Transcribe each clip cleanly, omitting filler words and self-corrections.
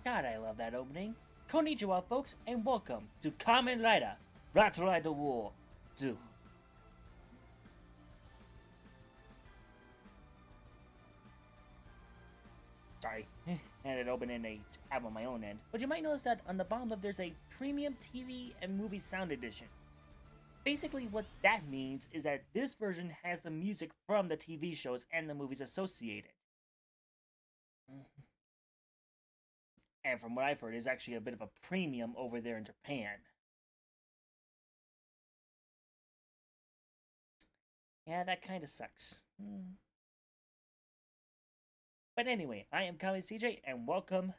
God, I love that opening. Konnichiwa, folks, and welcome to Kamen Rider Battle Rider War 2. Sorry, had it open in a tab on my own end. But you might notice that on the bottom left there's a premium TV and movie sound edition. Basically what that means is that this version has the music from the TV shows and the movies associated. And from what I've heard, it's actually a bit of a premium over there in Japan. Yeah, that kind of sucks. But anyway, I am KamenCJ, and welcome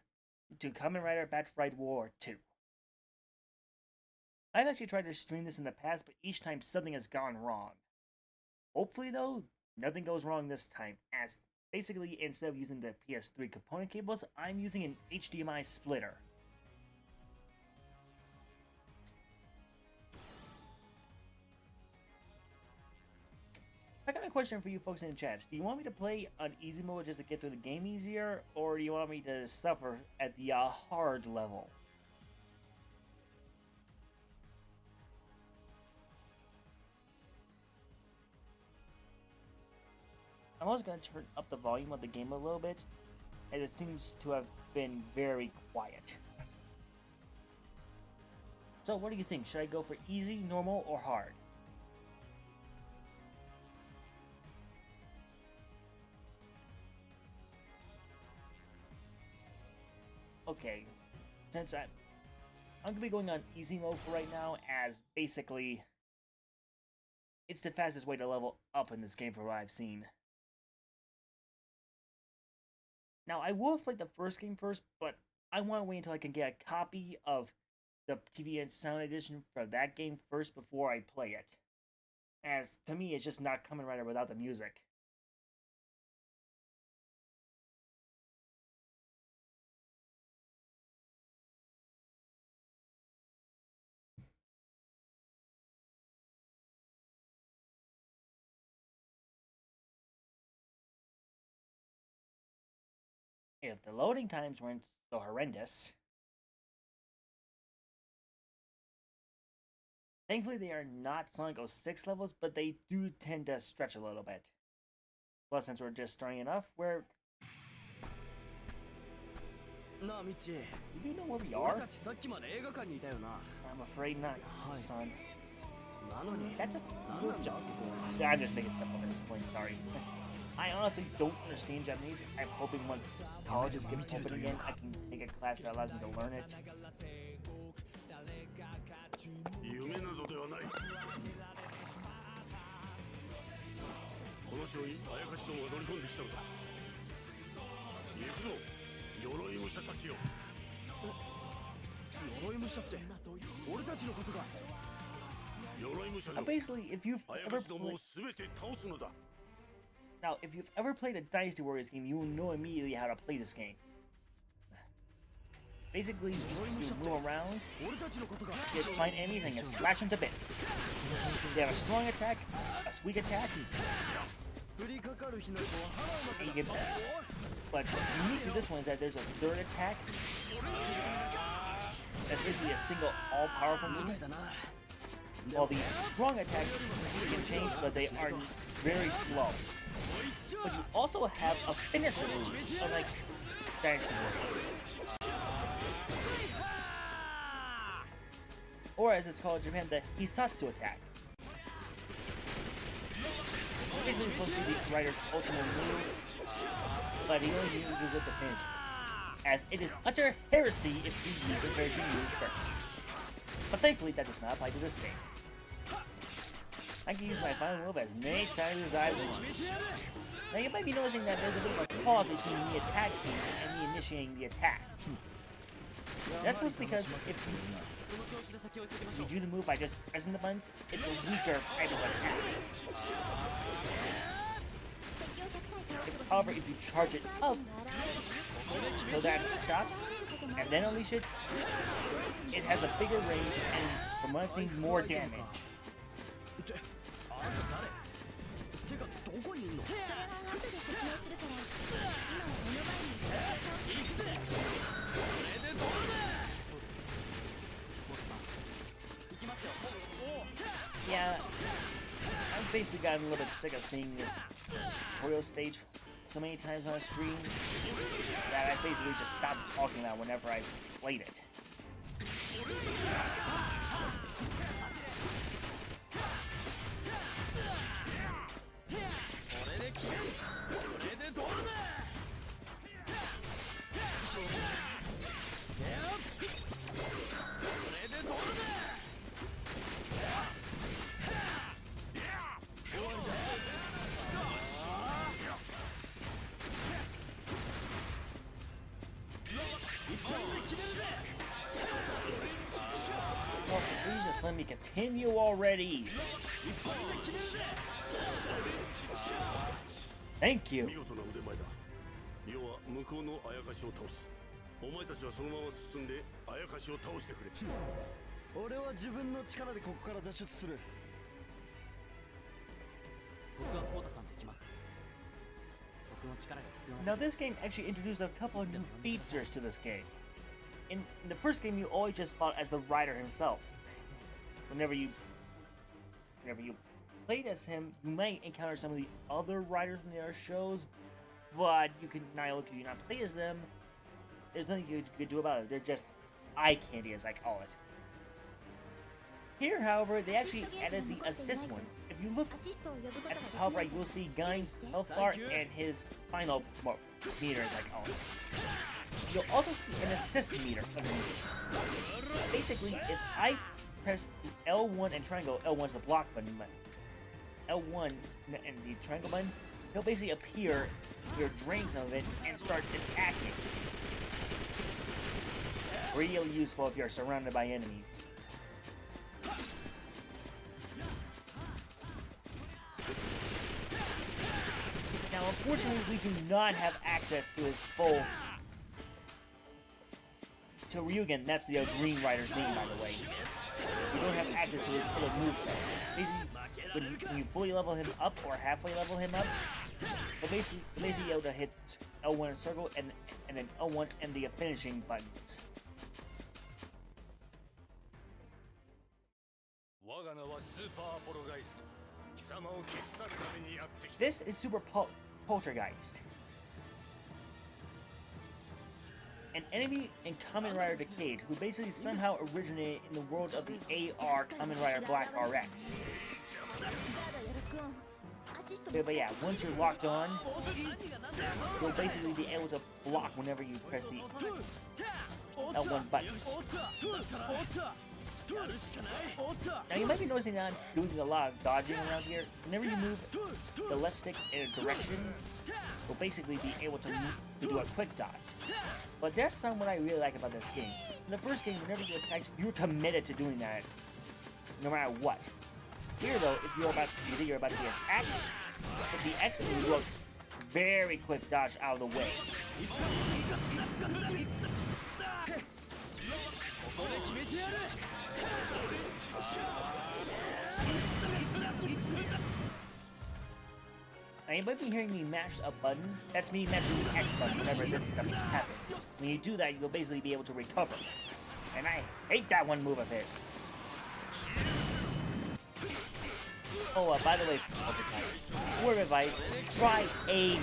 to Kamen Rider Battle Rider War 2. I've actually tried to stream this in the past, but each time something has gone wrong. Hopefully though, nothing goes wrong this time, as basically instead of using the PS3 component cables, I'm using an HDMI splitter. I got a question for you folks in the chat. Do you want me to play on easy mode just to get through the game easier, or do you want me to suffer at the hard level? I'm also going to turn up the volume of the game a little bit, as it seems to have been very quiet. So what do you think? Should I go for easy, normal, or hard? Okay, since I'm going to be going on easy mode for right now, as basically it's the fastest way to level up in this game for what I've seen. Now, I will have played the first game first, but I want to wait until I can get a copy of the TV and Sound Edition for that game first before I play it. As, to me, it's just not Kamen Rider without the music. If the loading times weren't so horrendous. Thankfully, they are not Sonic 06 levels, but they do tend to stretch a little bit. Plus, since we're just starting off, we're... Do you know where we are? I'm afraid not, son. That's a little joke. I'm just making stuff up at this point, sorry. I honestly don't understand Japanese. I'm hoping once colleges get open again, I can take a class that allows me to learn it. Basically, if you've ever played a Dynasty Warriors game, you will know immediately how to play this game. Basically, you move around, you find enemies and you slash them to bits. They have a strong attack, a weak attack, and you get that. But unique to this one is that there's a third attack that's basically a single all-powerful move. While the strong attacks can change, but they are very slow. But you also have a finisher move, unlike Dynasty Warriors. Or as it's called in Japan, the Hisatsu attack. Basically supposed to be the Rider's ultimate move, but he only uses it to finish it, as it is utter heresy if you use the version you use first. But thankfully that does not apply to this game. I can use my final move as many times as I want. Now you might be noticing that there's a bit of a pause between the attack key and me initiating the attack. That's just because if you do the move by just pressing the buttons, it's a weaker type of attack. However, if you charge it up so that it stops and then unleash it, it has a bigger range and, from what I've seen, more damage. basically gotten a little bit sick of seeing this tutorial stage so many times on a stream that I basically just stopped talking about whenever I played it. Oh, please just let me continue already. Thank you. 要は向こうのあやかしを倒す。お前たちはそのまま進んであやかしを倒してくれ。俺は自分の力でここから脱出する。僕はコウタさんと行きます。僕の力が必要な。 Now this game actually introduced a couple of new features to this game. In the first game, you always just fought as the rider himself. Whenever you played as him, you might encounter some of the other riders in their shows, but you can not play as them. There's nothing you could do about it. They're just eye candy, as I call it. Here, however, they actually added the assist one. If you look at the top right, you'll see Guy's health bar and his final meter, as I call it. You'll also see an assist meter underneath. Basically, if I press L1 and triangle, L1 is the block button, but L1 and the triangle button, he'll basically appear, your drain some of it, and start attacking. Really useful if you're surrounded by enemies. Now, unfortunately, we do not have access to his full... To Ryugen, that's the Green Rider's name, by the way. We don't have access to his full moveset. Basically, when you fully level him up or halfway level him up, you'll basically able to hit L1 in circle and then L1 and the finishing buttons. This is Super Poltergeist. An enemy in Kamen Rider Decade, who basically somehow originated in the world of the AR Kamen Rider Black RX. But yeah, once you're locked on, you'll basically be able to block whenever you press the L1 button. Now you might be noticing that I'm doing a lot of dodging around here. Whenever you move the left stick in a direction, you'll basically be able to do a quick dodge. But that's not what I really like about this game. In the first game, whenever you attacked, you were committed to doing that, no matter what. Here though, if you're about to be attacked, with the X, you do a very quick dodge out of the way. Now you might be hearing me mash a button. That's me mashing the X button whenever this stuff happens. When you do that, you'll basically be able to recover. And I hate that one move of his. Oh, by the way, word of advice, try aiming.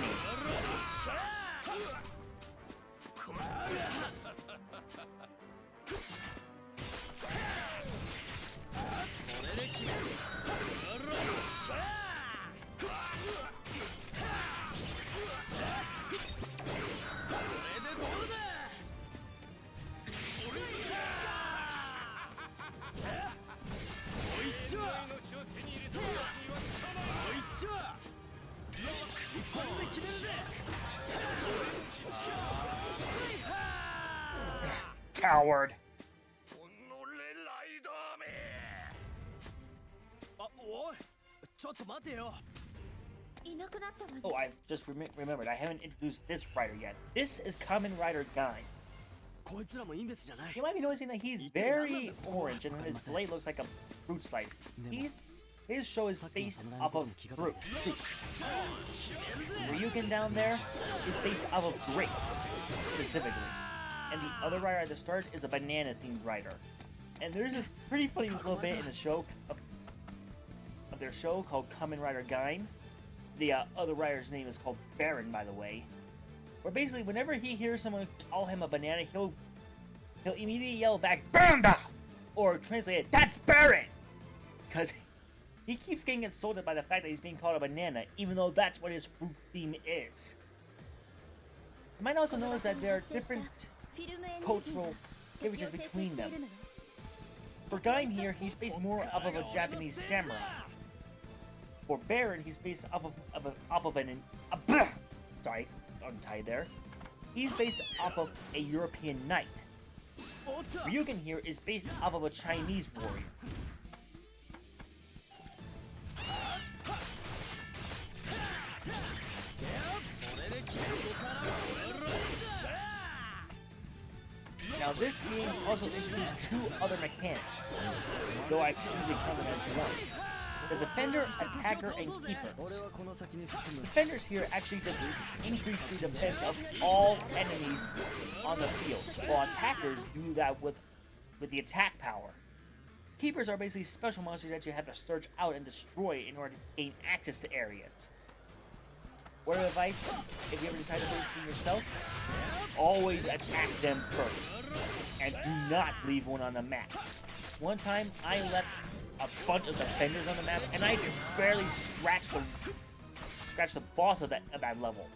Coward. Oh, I just remembered. I haven't introduced this rider yet. This is Kamen Rider Guy. You might be noticing that he's very orange and his blade looks like a fruit slice. His show is based off of fruits. Ryugen down there is based off of grapes, specifically. And the other rider at the start is a banana-themed rider. And there's this pretty funny little bit in the show of their show called Kamen Rider Gaim. The other rider's name is called Baron, by the way. Where basically, whenever he hears someone call him a banana, he'll immediately yell back, "Banda!" Or translate it, "That's Baron!" Because he keeps getting insulted by the fact that he's being called a banana, even though that's what his fruit theme is. You might also notice that there are different cultural differences between them. For Gaim here, he's based more off of a Japanese samurai. For Baron, he's based off of sorry, untied there. He's based off of a European knight. Ryugen here is based off of a Chinese warrior. Now this game also introduced two other mechanics, though I usually count them as one. The Defender, Attacker, and Keepers. Defenders here actually just increase the defense of all enemies on the field, while Attackers do that with the attack power. Keepers are basically special monsters that you have to search out and destroy in order to gain access to areas. Word of advice, if you ever decide to play this game yourself, always attack them first, and do not leave one on the map. One time, I left a bunch of defenders on the map, and I could barely scratch the boss of that level.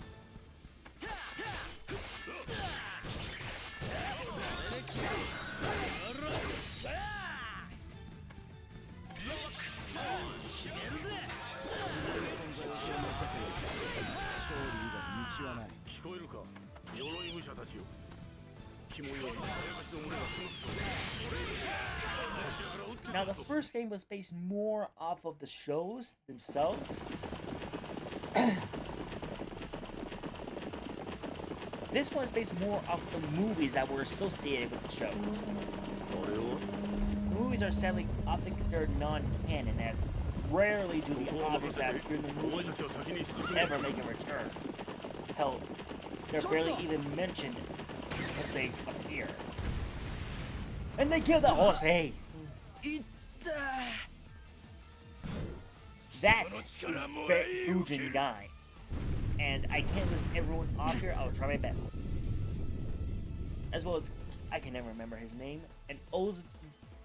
Now, the first game was based more off of the shows themselves. This one is based more off the movies that were associated with the shows. The movies are sadly often considered non-canon, as rarely do the objects that appear in the movie ever make a return. Hell, they're barely even mentioned once they appear. And they kill the horse, hey! That is Fujin Guy. And I can't list everyone off here, I'll try my best. As well as, I can never remember his name, and O's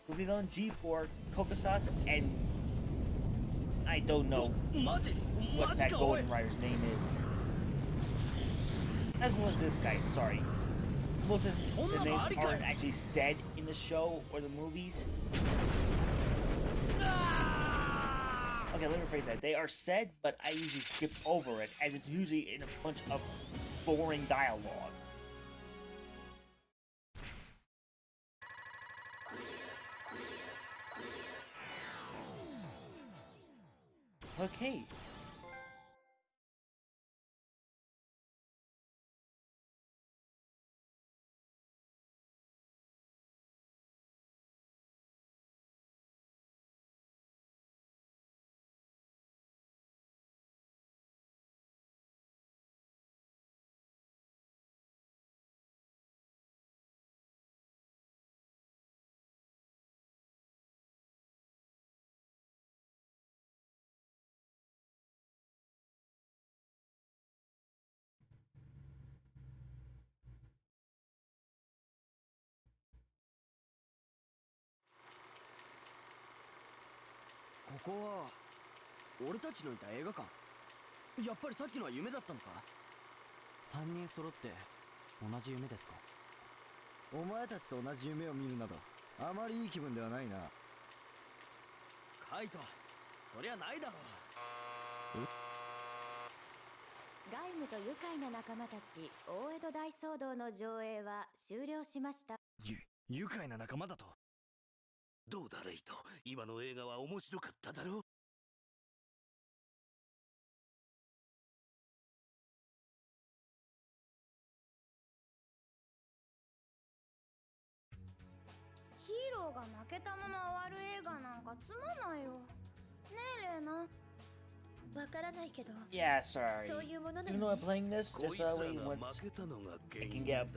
Villain G4, Kokosas, and I don't know what that Golden Rider's name is. As well as this guy, sorry. Most of the names aren't actually said in the show or the movies. Okay, let me rephrase that. They are said, but I usually skip over it, as it's usually in a bunch of boring dialogue. Okay. Yeah, sorry. Even though I'm playing this, just that way once I can get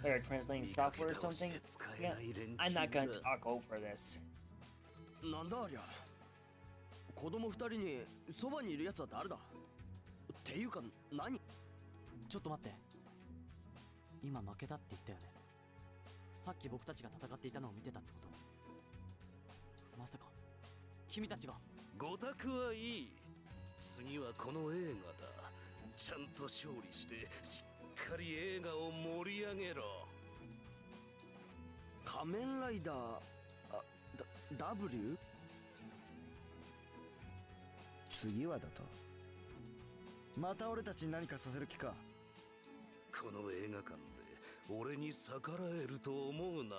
better translating software or something, yeah, I'm not gonna talk over this. 子供二人にそばにいる奴は誰だっていうか何ちょっと待って。今負けたって言ったよね。さっき僕たちが戦っていたのを見てたってこと？まさか君たちが？ごたくはいい。次はこの映画だ。ちゃんと勝利してしっかり映画を盛り上げろ。仮面ライダーW？ 次はだと？また俺たちに何かさせる気か？この映画館で俺に逆らえると思うな。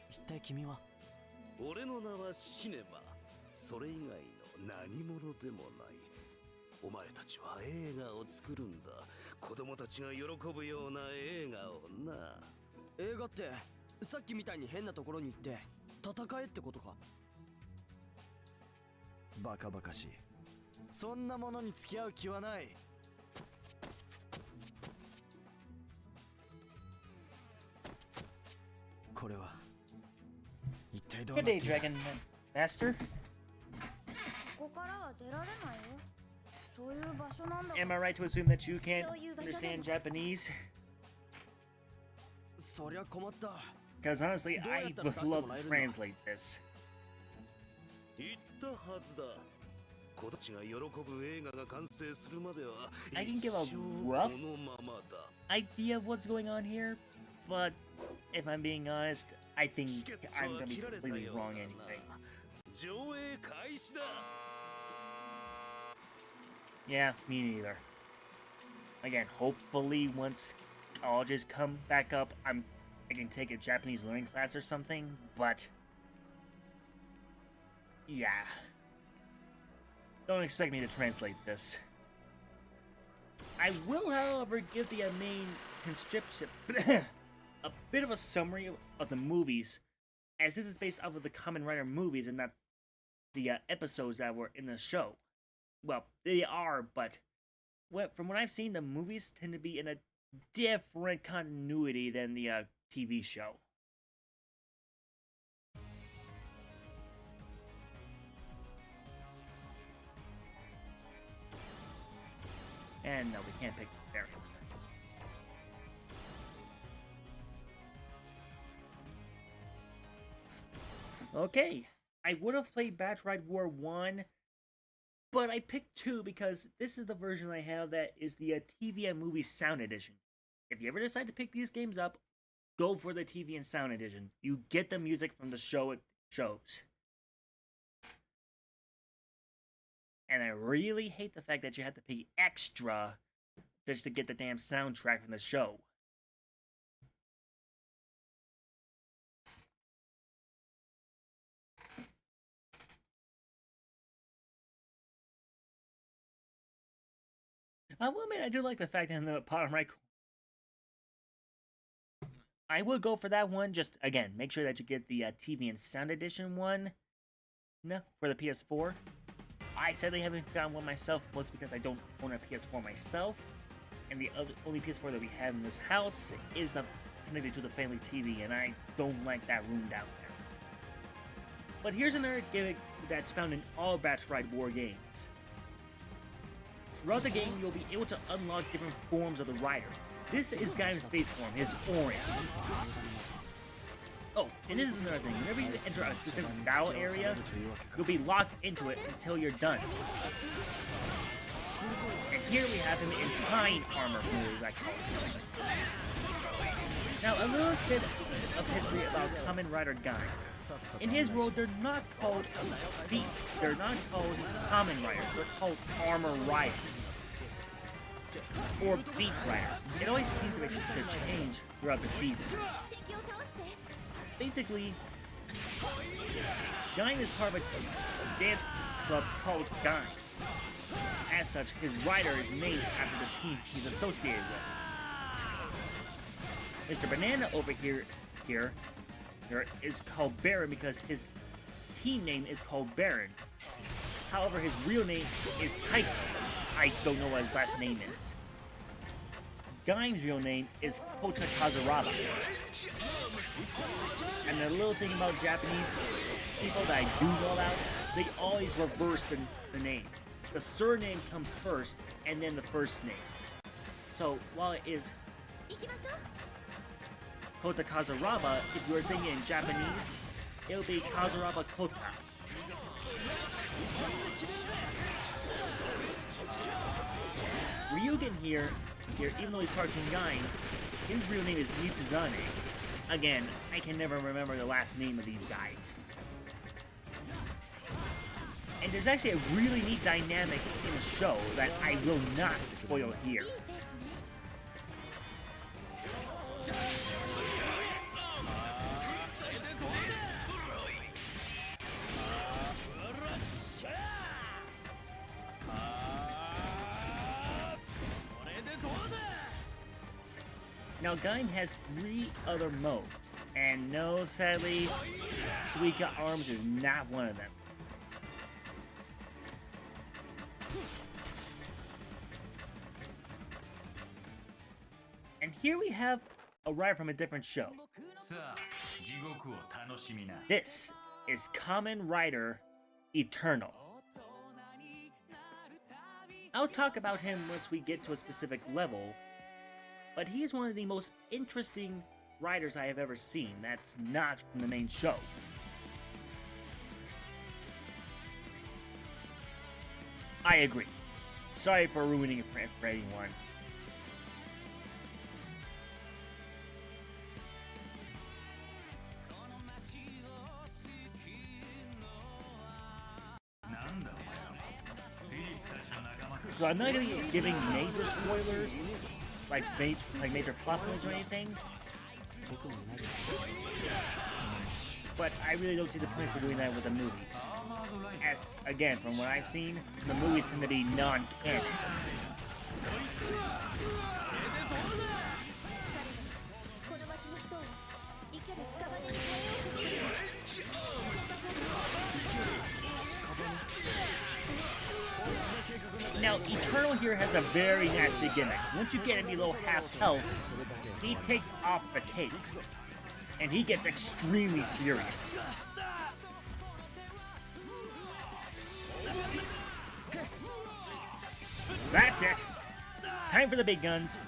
一体君は？俺の名はシネマ。それ以外の何者でもない。お前たちは映画を作るんだ。子供たちが喜ぶような映画をな。映画ってさっきみたいに変なところに行って戦えってことか？バカバカしい。そんなものに付き合う気はない。これは一体どうな Good ってい day, る？ Dragon Master. ここからは出られないよ。そういう場所なんだ。 Am I right to assume that you can't understand Japanese? そりゃ困った。 Because honestly, I would love to translate this. 言ったはずだ。子たちが喜ぶ映画が完成するまでは I can 一 give a 生 rough このままだ。 idea of what's going on here, but if I'm being honest, I think チケット I'm は gonna be 切られた completely よう wrong だな。 anyway. 上映開始だ。 Yeah, me neither. Again, hopefully once colleges come back up, I can take a Japanese learning class or something, but yeah. Don't expect me to translate this. I will, however, give the main conscription a bit of a summary of the movies, as this is based off of the Kamen Rider movies and not the episodes that were in the show. Well, they are, but from what I've seen, the movies tend to be in a different continuity than the TV show. And no, we can't pick Barry. Okay, I would have played Batch Ride War 1, but I picked 2 because this is the version I have that is the TV and movie sound edition. If you ever decide to pick these games up, go for the TV and sound edition. You get the music from the show it shows. And I really hate the fact that you have to pay extra just to get the damn soundtrack from the show. I will admit, I do like the fact that in the bottom right corner, I would go for that one. Just, again, make sure that you get the TV and sound edition one. No, for the PS4. I sadly haven't gotten one myself, mostly because I don't own a PS4 myself. And the only PS4 that we have in this house is connected to the family TV, and I don't like that room down there. But here's another gimmick that's found in all Batch Ride War games. Throughout the game, you'll be able to unlock different forms of the riders. This is Gaiman's base form, his orange. Oh, and this is another thing. Whenever you enter a specific battle area, you'll be locked into it until you're done. And here we have him in pine armor mode, as I call it. Now, a little bit of history about Kamen Rider Gain. In his world, they're not called beat. They're not called Kamen Riders. They're called Armor Riders. Or Beat Riders. It always seems to change throughout the season. Basically, Gain is part of a dance club called Gain. As such, his rider is named after the team he's associated with. Mr. Banana over here is called Baron because his team name is called Baron. However, his real name is Kaito. I don't know what his last name is. Gaim's real name is Kota Kazuraba. And the little thing about Japanese people that I do know about, they always reverse the name. The surname comes first, and then the first name. So while it is Kota Kazuraba, if you were saying it in Japanese, it'll be Kazuraba Kota. Ryugen here, even though he's Cartoon Gaim, his real name is Mitsuzane. Again, I can never remember the last name of these guys. And there's actually a really neat dynamic in the show that I will not spoil here. Now, Gaim has 3 other modes, and no, sadly, Suika Arms is not one of them. And here we have a rider from a different show. This is Kamen Rider Eternal. I'll talk about him once we get to a specific level, but he's one of the most interesting riders I have ever seen that's not from the main show. I agree. Sorry for ruining it for anyone. So I'm not going to be giving major spoilers, like major plot points or anything. But I really don't see the point for doing that with the movies. As, again, from what I've seen, the movies tend to be non-canon. Now, Eternal here has a very nasty gimmick. Once you get him below half health, he takes off the cape. And he gets extremely serious. That's it. Time for the big guns.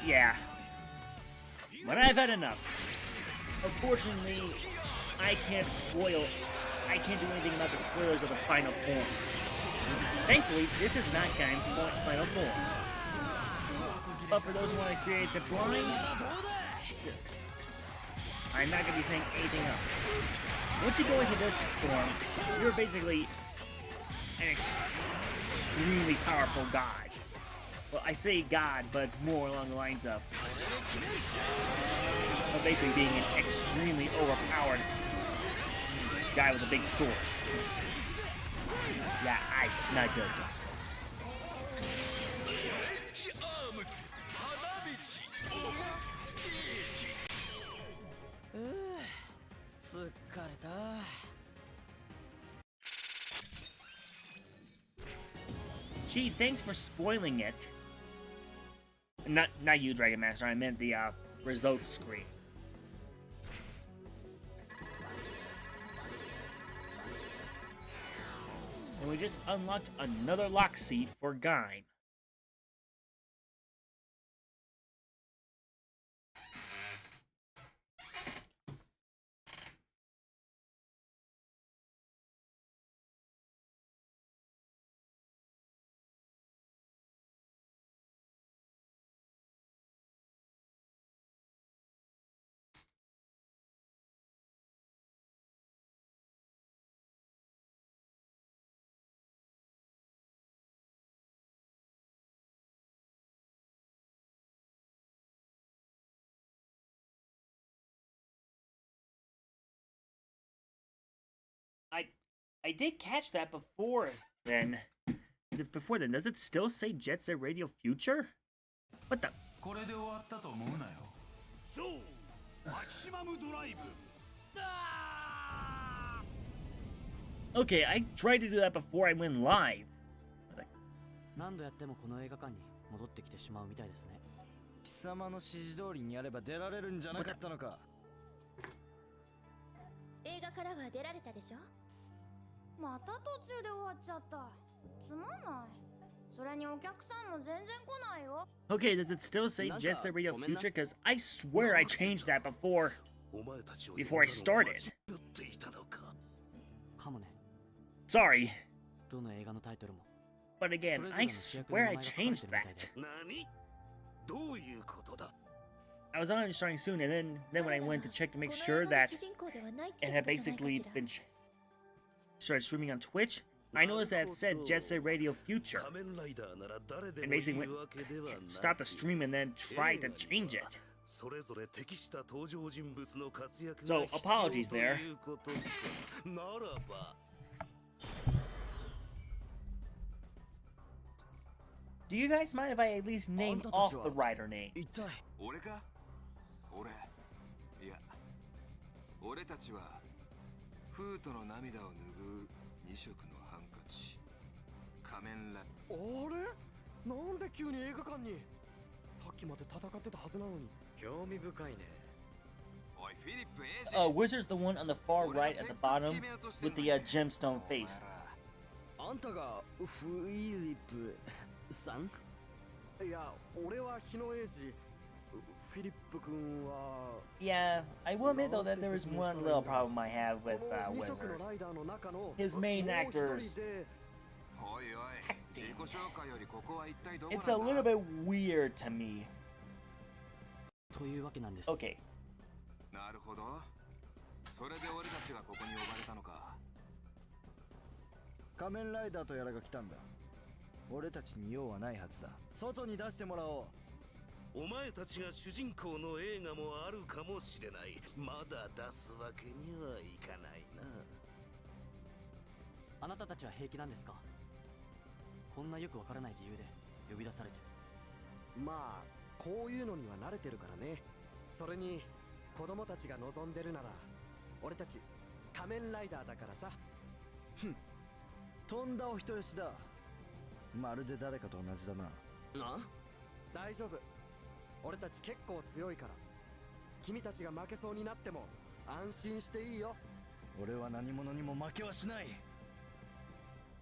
Yeah. But I've had enough. Unfortunately, I can't do anything about the spoilers of the final form. Thankfully, this is not Gaim's final form. But for those who want to experience it blind, I'm not going to be saying anything else. Once you go into this form, you're basically an extremely powerful god. Well, I say god, but it's more along the lines of basically being an extremely overpowered guy with a big sword. Yeah, I'm not good at jump sports. 疲れた。Gee, thanks for spoiling it. Not you, Dragon Master. I meant the results screen. And we just unlocked another lock seat for Gaim. I did catch that before then. Does it still say Jet Set Radio Future? What the? これで終わったと思うなよ。そう、マキシマムドライブ。Okay, I tried to do that before I went live. 何度やってもこの映画館に戻ってきてしまうみたいですね。貴様の指示通りにやれば出られるんじゃなかったのか。映画からは出られたでしょ。また途中で終わっちゃった。つまんない。それにお客さんも全然来ないよ。 Okay, does it still say Jet Set Radio Future? Because I swear I changed that before I started. かもね。 Sorry, どの映画のタイトルも。 but again, I swear I changed that. 何？どういうことだ？ I was on starting soon, and then when I went to check to make sure that it had basically been started streaming on Twitch, I noticed that it said Jet Set Radio Future, 仮面ライダーなら誰で and もい basically いわけではない。 stopped the stream and then tried to change it. それぞれ適した登場人物の活躍 So が必 apologies 要と there. いうことさ。ならば。 Do you guys mind if I at least name off the writer names? 一体俺か？俺。いや。俺たちはフートの涙を拭う二色のハンカチ。仮面ライあれなんで急に映画館にさっきまで戦ってたはずなのに。興味深いね。おいフィリップ・エイジ。 Wizard's the one on the far right at the bottom with the gemstone face. あんたがフィリップさん？いや、俺は日の英二。フィリップ君は。 Yeah, I will admit though that there is one little problem I have with Wizard. His main actors. おいおい。自己紹介よりここは一体どこなん It's だ？ a little bit weird to me. というわけなんです。 Okay. なるほど。それで俺たちがここに呼ばれたのか。仮面ライダーとやらが来たんだ。俺たちに用はないはずだ。外に出してもらおう。お前たちが主人公の映画もあるかもしれない。まだ出すわけにはいかないな。あなたたちは平気なんですか？こんなよくわからない理由で呼び出されて。まあこういうのには慣れてるからね。それに子供たちが望んでるなら俺たち仮面ライダーだからさ。ふん、とんだお人よしだ。まるで誰かと同じだな。な？大丈夫。俺たち結構強いから。君たちが負けそうになっても安心していいよ。俺は何者にも負けはしない。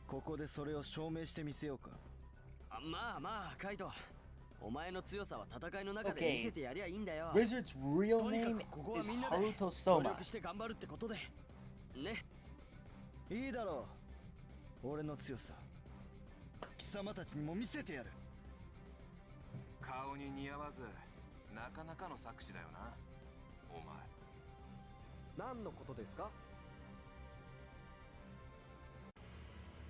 ここでそれを証明してみせようか。まあまあカイト、お前の強さは戦いの中で見せてやりゃいいんだよ。 Wizard's real name is Haruto Soma. 協力して頑張るってことでね。いいだろう。俺の強さ貴様たちにも見せてやる。顔に似合わずなかなかの作詞だよなお前。何のことですか？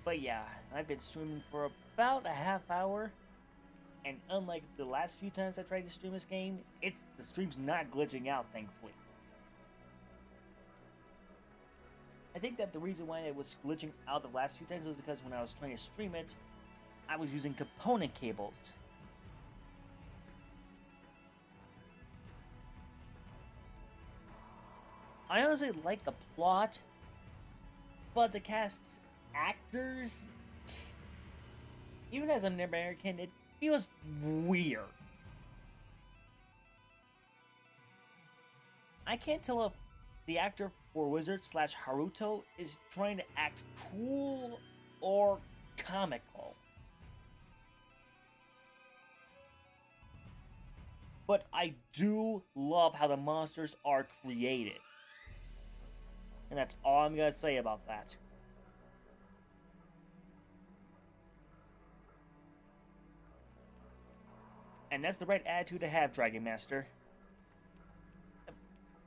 But yeah, I've been streaming for about a half hour, and unlike the last few times I tried to stream this game, the stream's not glitching out, thankfully. I think that the reason why it was glitching out the last few times was because when I was trying to stream it, I was using component cables. I honestly like the plot, but the cast's actors, even as an American, it feels weird. I can't tell if the actor for Wizard / Haruto is trying to act cool or comical. But I do love how the monsters are created. And that's all I'm gonna say about that. And that's the right attitude to have, Dragon Master.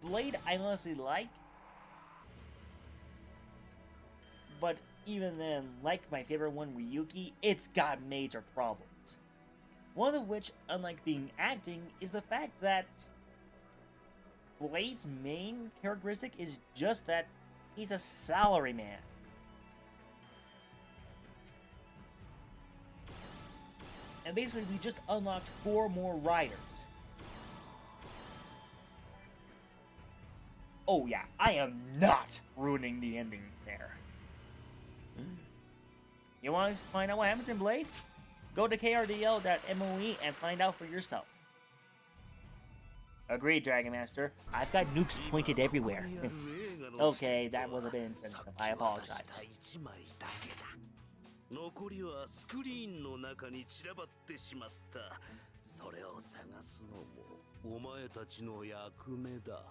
Blade I honestly like. But even then, like my favorite one, Ryuki, it's got major problems. One of which, unlike being acting, is the fact that Blade's main characteristic is just that he's a salaryman. And basically, we just unlocked 4 more riders. Oh yeah, I am not ruining the ending there. You want to find out what happens in Blade? Go to krdl.moe and find out for yourself. Agreed, Dragon Master. I've got nukes pointed everywhere. Okay, that was a bit insensitive. I apologize. 残りはスクリーンの中に散らばってしまった。それを探すのもお前たちの役目だ。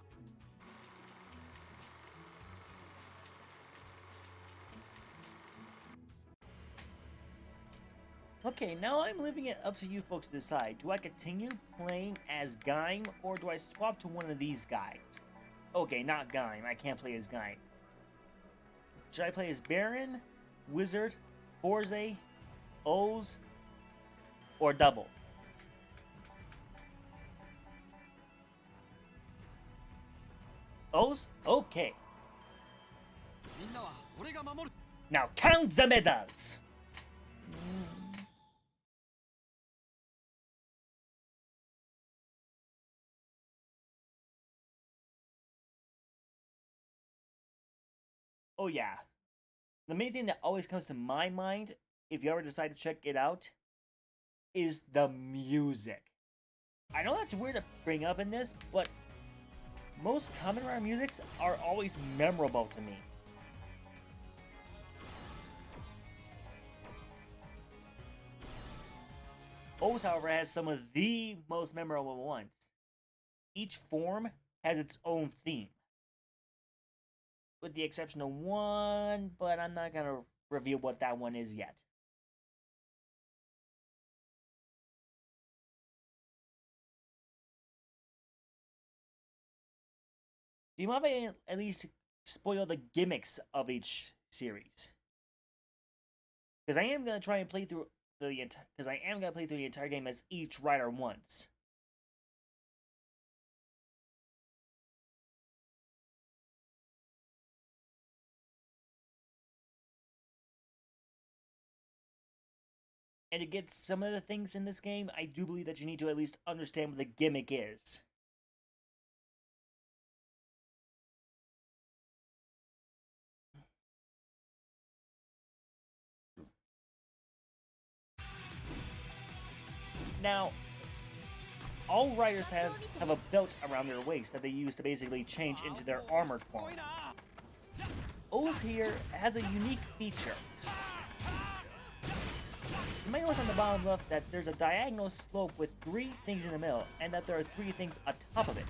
Okay, now I'm leaving it up to you folks to decide. Do I continue playing as Gaim, or do I swap to one of these guys? Okay, not Gaim. I can't play as Gaim. Should I play as Baron, Wizard, Forze, Oz, or Double? Oz? Okay. Now count the medals! Oh yeah. The main thing that always comes to my mind, if you ever decide to check it out, is the music. I know that's weird to bring up in this, but most Kamen Rider musics are always memorable to me. Oz, however, has some of the most memorable ones. Each form has its own theme. With the exception of one, but I'm not gonna reveal what that one is yet. Do you mind if I at least spoil the gimmicks of each series? Because I am gonna try and play through the entire game as each rider once. And to get some of the things in this game, I do believe that you need to at least understand what the gimmick is. Now, all riders have a belt around their waist that they use to basically change into their armored form. Oz here has a unique feature. You might notice on the bottom left that there's a diagonal slope with 3 things in the middle, and that there are 3 things on top of it.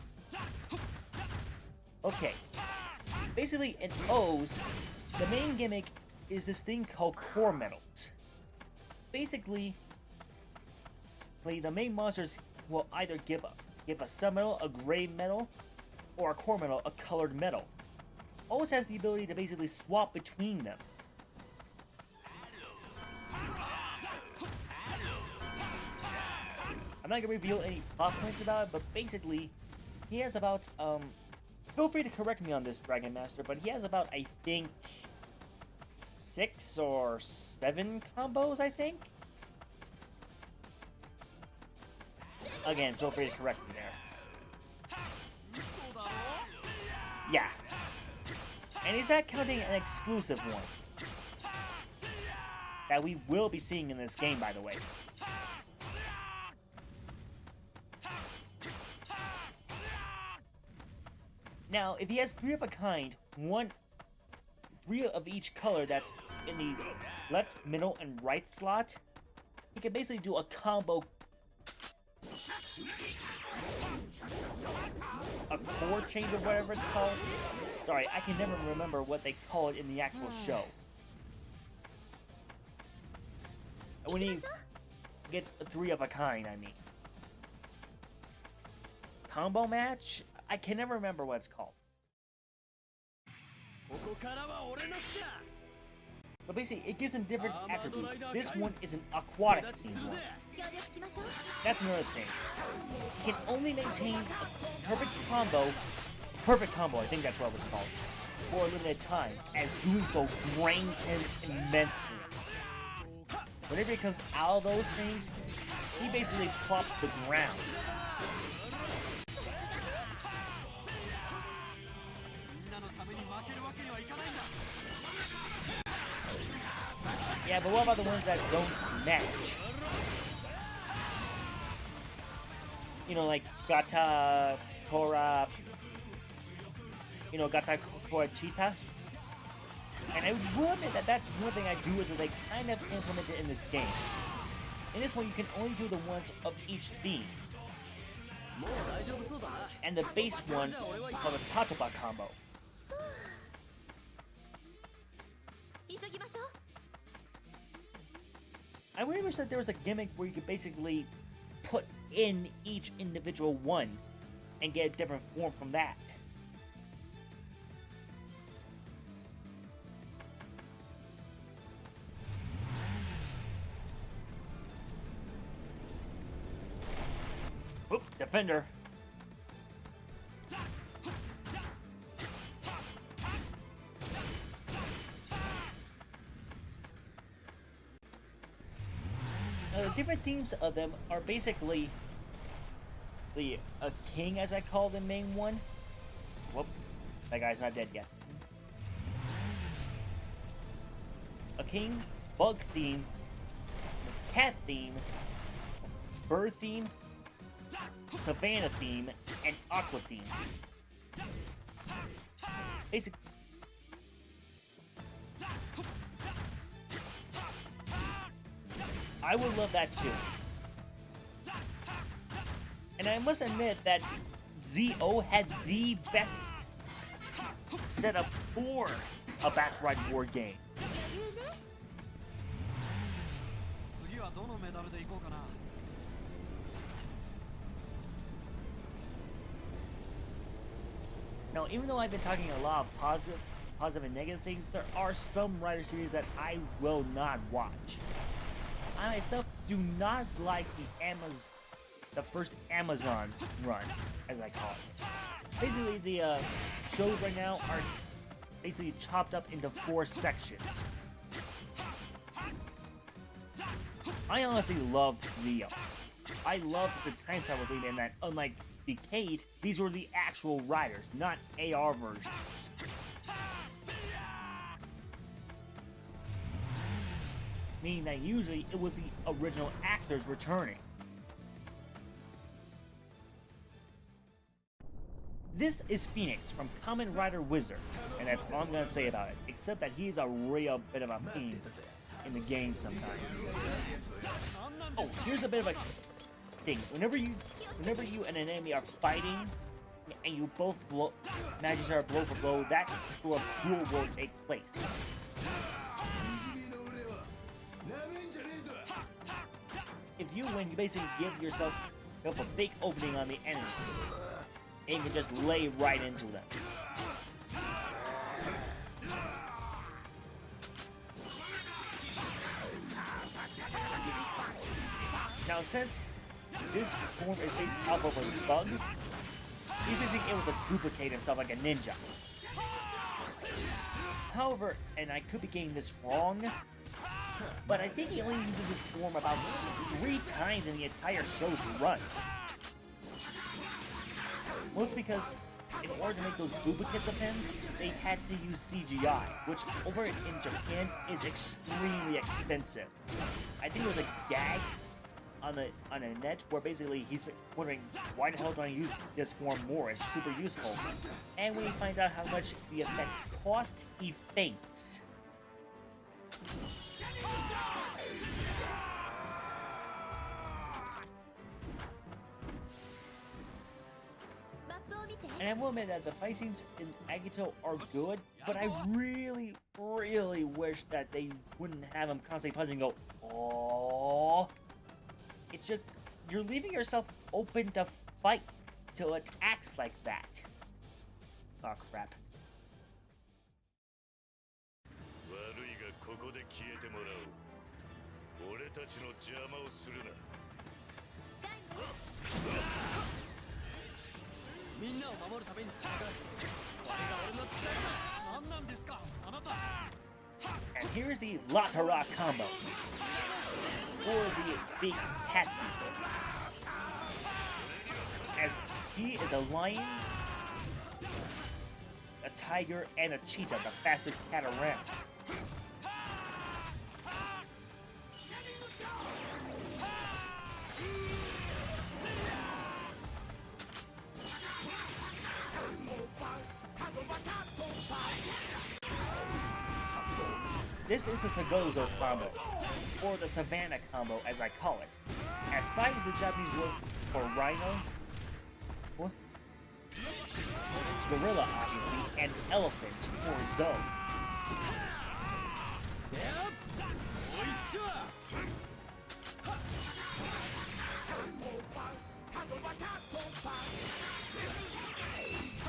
Okay. Basically, in Oz, the main gimmick is this thing called core metals. Basically, the main monsters will either give a sun metal, a gray metal, or a core metal, a colored metal. Oz has the ability to basically swap between them. I'm not gonna reveal any plot points about it, but basically, he has about, feel free to correct me on this, Dragon Master, but he has about, I think, 6 or 7 combos, I think? Again, feel free to correct me there. Yeah. And he's not counting an exclusive one. That we will be seeing in this game, by the way. Now, if he has 3 of a kind, 3 of each color that's in the left, middle, and right slot, he can basically do a combo. A core change or whatever it's called. Sorry, I can never remember what they call it in the actual show. When he gets 3 of a kind, I mean. Combo match? I can never remember what it's called. But basically, it gives him different attributes. This one is an aquatic themed one. That's another thing. He can only maintain a perfect combo, I think that's what it was called, for a limited time, as doing so drains him immensely. Whenever he comes out of those things, he basically plops the ground. Yeah, but what about the ones that don't match? You know, like Gata, Tora, you know, Gata, Tora, Cheetah. And I will admit that that's one thing I do is that they kind of implement it in this game. In this one, you can only do the ones of each theme. And the base one called the Tataba combo. I really wish that there was a gimmick where you could basically put in each individual one and get a different form from that. Oop, defender. The different themes of them are basically a king, as I call the main one. Whoop, that guy's not dead yet. A king, bug theme, cat theme, bird theme, savannah theme, and aqua theme. Basically, I would love that too. And I must admit that ZO had the best setup for a Bats Ride War game. Now, even though I've been talking a lot of positive and negative things, there are some Rider series that I will not watch. I myself do not like the first Amazon run, as I call it. Basically, the shows right now are basically chopped up into 4 sections. I honestly love Zeo. I love the time travel theme, and that unlike Decade, these were the actual riders, not AR versions. Meaning that usually it was the original actors returning. This is Phoenix from Kamen Rider Wizard, and that's all I'm gonna say about it, except that he's a real bit of a pain in the game sometimes. Oh, here's a bit of a thing. Whenever you and an enemy are fighting, and you both match each other blow for blow, that sort of duel will take place. If you win, you basically give yourself a big opening on the enemy, and you can just lay right into them. Now, since this form is based off of a bug, he's basically able to duplicate himself like a ninja. However, and I could be getting this wrong, but I think he only uses this form about 3 times in the entire show's run. Most because in order to make those duplicates of him, they had to use CGI, which over in Japan is extremely expensive. I think it was a gag on the net where basically he's wondering why the hell do I use this form more? It's super useful. And when he finds out how much the effects cost, he faints. And I will admit that the fight scenes in Agito are good, but I really, really wish that they wouldn't have him constantly pausing and go, oh. It's just, you're leaving yourself open to fight, to attacks like that. Oh crap. And here's the Latara combo. Or the big cat people. As he is a lion, a tiger, and a cheetah, the fastest cat around. This is the Sagozo combo, or the Savannah combo as I call it. As Sai is the Japanese word for rhino, what? Gorilla obviously, and elephant or zo.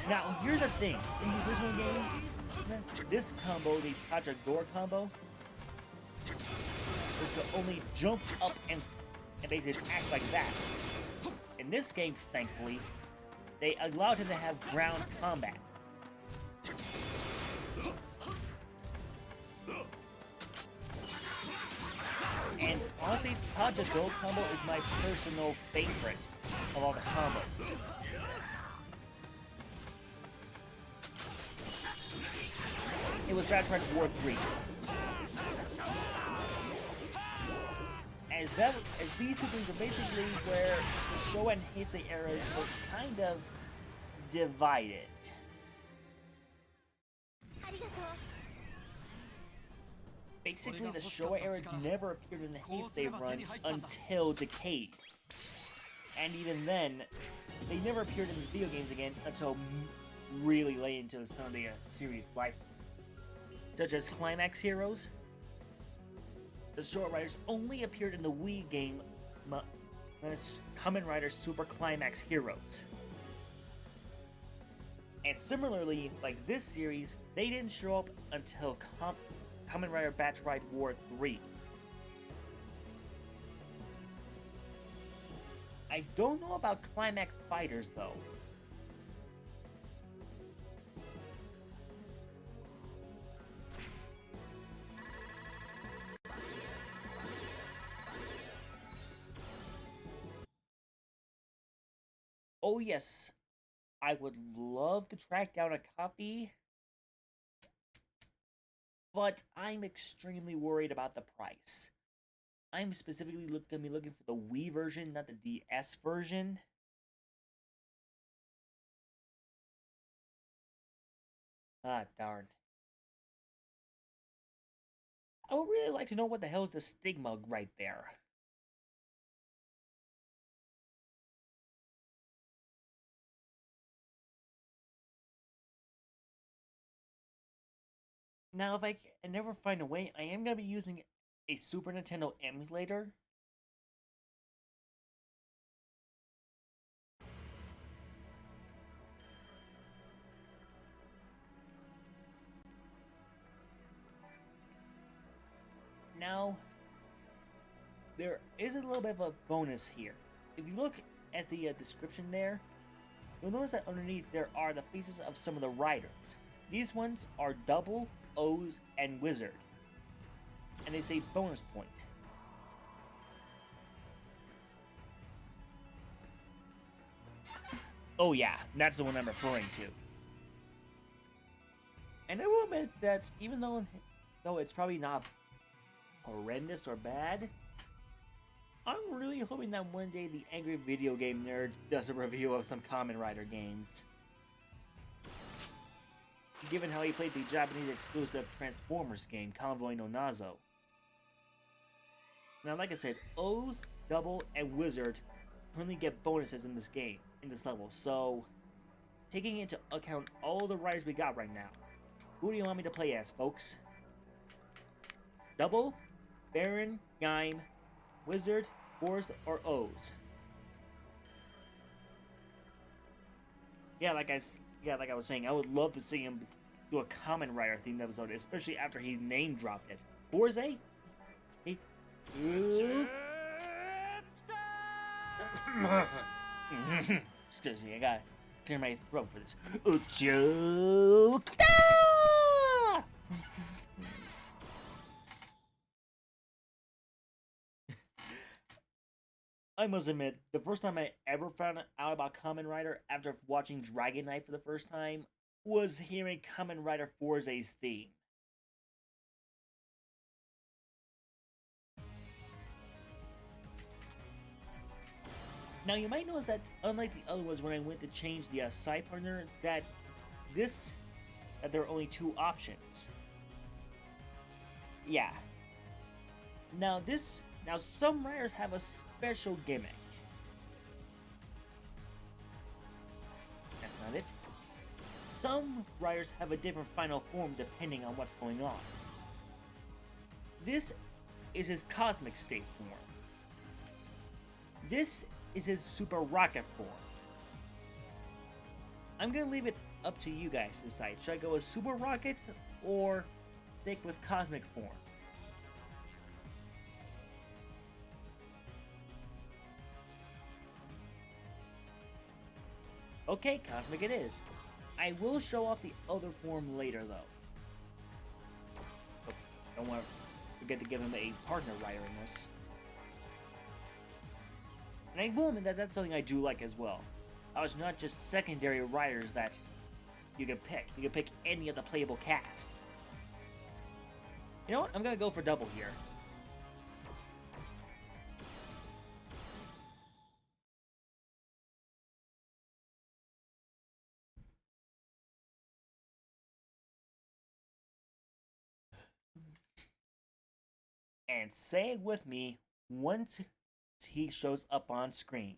Now, here's the thing. In the original game, this combo, the Project Door combo, was to only jump up and basically attack like that. In this game, thankfully, they allowed him to have ground combat. And honestly, Project Door combo is my personal favorite of all the combos. It was Batch War 3. As these two things are basically where the Showa and Heisei eras were kind of divided. Basically, the Showa era never appeared in the Heisei run until Decade. And even then, they never appeared in the video games again until really late into some of the series' life. Such as Climax Heroes. The Showa Riders only appeared in the Wii game Kamen Rider Super Climax Heroes. And similarly, like this series, they didn't show up until Kamen Rider Batch Ride War 3. I don't know about Climax Fighters though. Oh yes, I would love to track down a copy, but I'm extremely worried about the price. I'm specifically going to be looking for the Wii version, not the DS version. Ah, darn. I would really like to know what the hell is the stigma right there. Now, if I can never find a way, I am going to be using a Super Nintendo emulator. Now, there is a little bit of a bonus here. If you look at the description there, you'll notice that underneath there are the faces of some of the riders. These ones are Double, O's, and Wizard. And it's a bonus point. Oh yeah, that's the one I'm referring to. And I will admit that even though it's probably not horrendous or bad, I'm really hoping that one day the Angry Video Game Nerd does a review of some Kamen Rider games. Given how he played the Japanese exclusive Transformers game, Convoy no Nazo. Now, like I said, O's, Double, and Wizard currently get bonuses in this game, in this level, so taking into account all the riders we got right now, who do you want me to play as, folks? Double, Baron, Gaim, Wizard, Force, or O's? Yeah, like I was saying, I would love to see him do a Kamen Rider themed episode, especially after he name dropped it. Force? Excuse me, I gotta clear my throat for this. I must admit, the first time I ever found out about Kamen Rider after watching Dragon Knight for the first time was hearing Kamen Rider Forze's theme. Now you might notice that unlike the other ones when I went to change the side partner, that there are only two options. yeah. Now some riders have a special gimmick. That's not it. Some riders have a different final form depending on what's going on. This is his cosmic state form. This is his super rocket form. I'm gonna leave it up to you guys to decide. Should I go with super rocket or stick with cosmic form? Okay, cosmic it is. I will show off the other form later, though. Oh, don't want to forget to give him a partner rider in this. And I will admit that that's something I do like as well. It's not just secondary riders that you can pick. You can pick any of the playable cast. You know what? I'm gonna go for double here. And say it with me once he shows up on screen.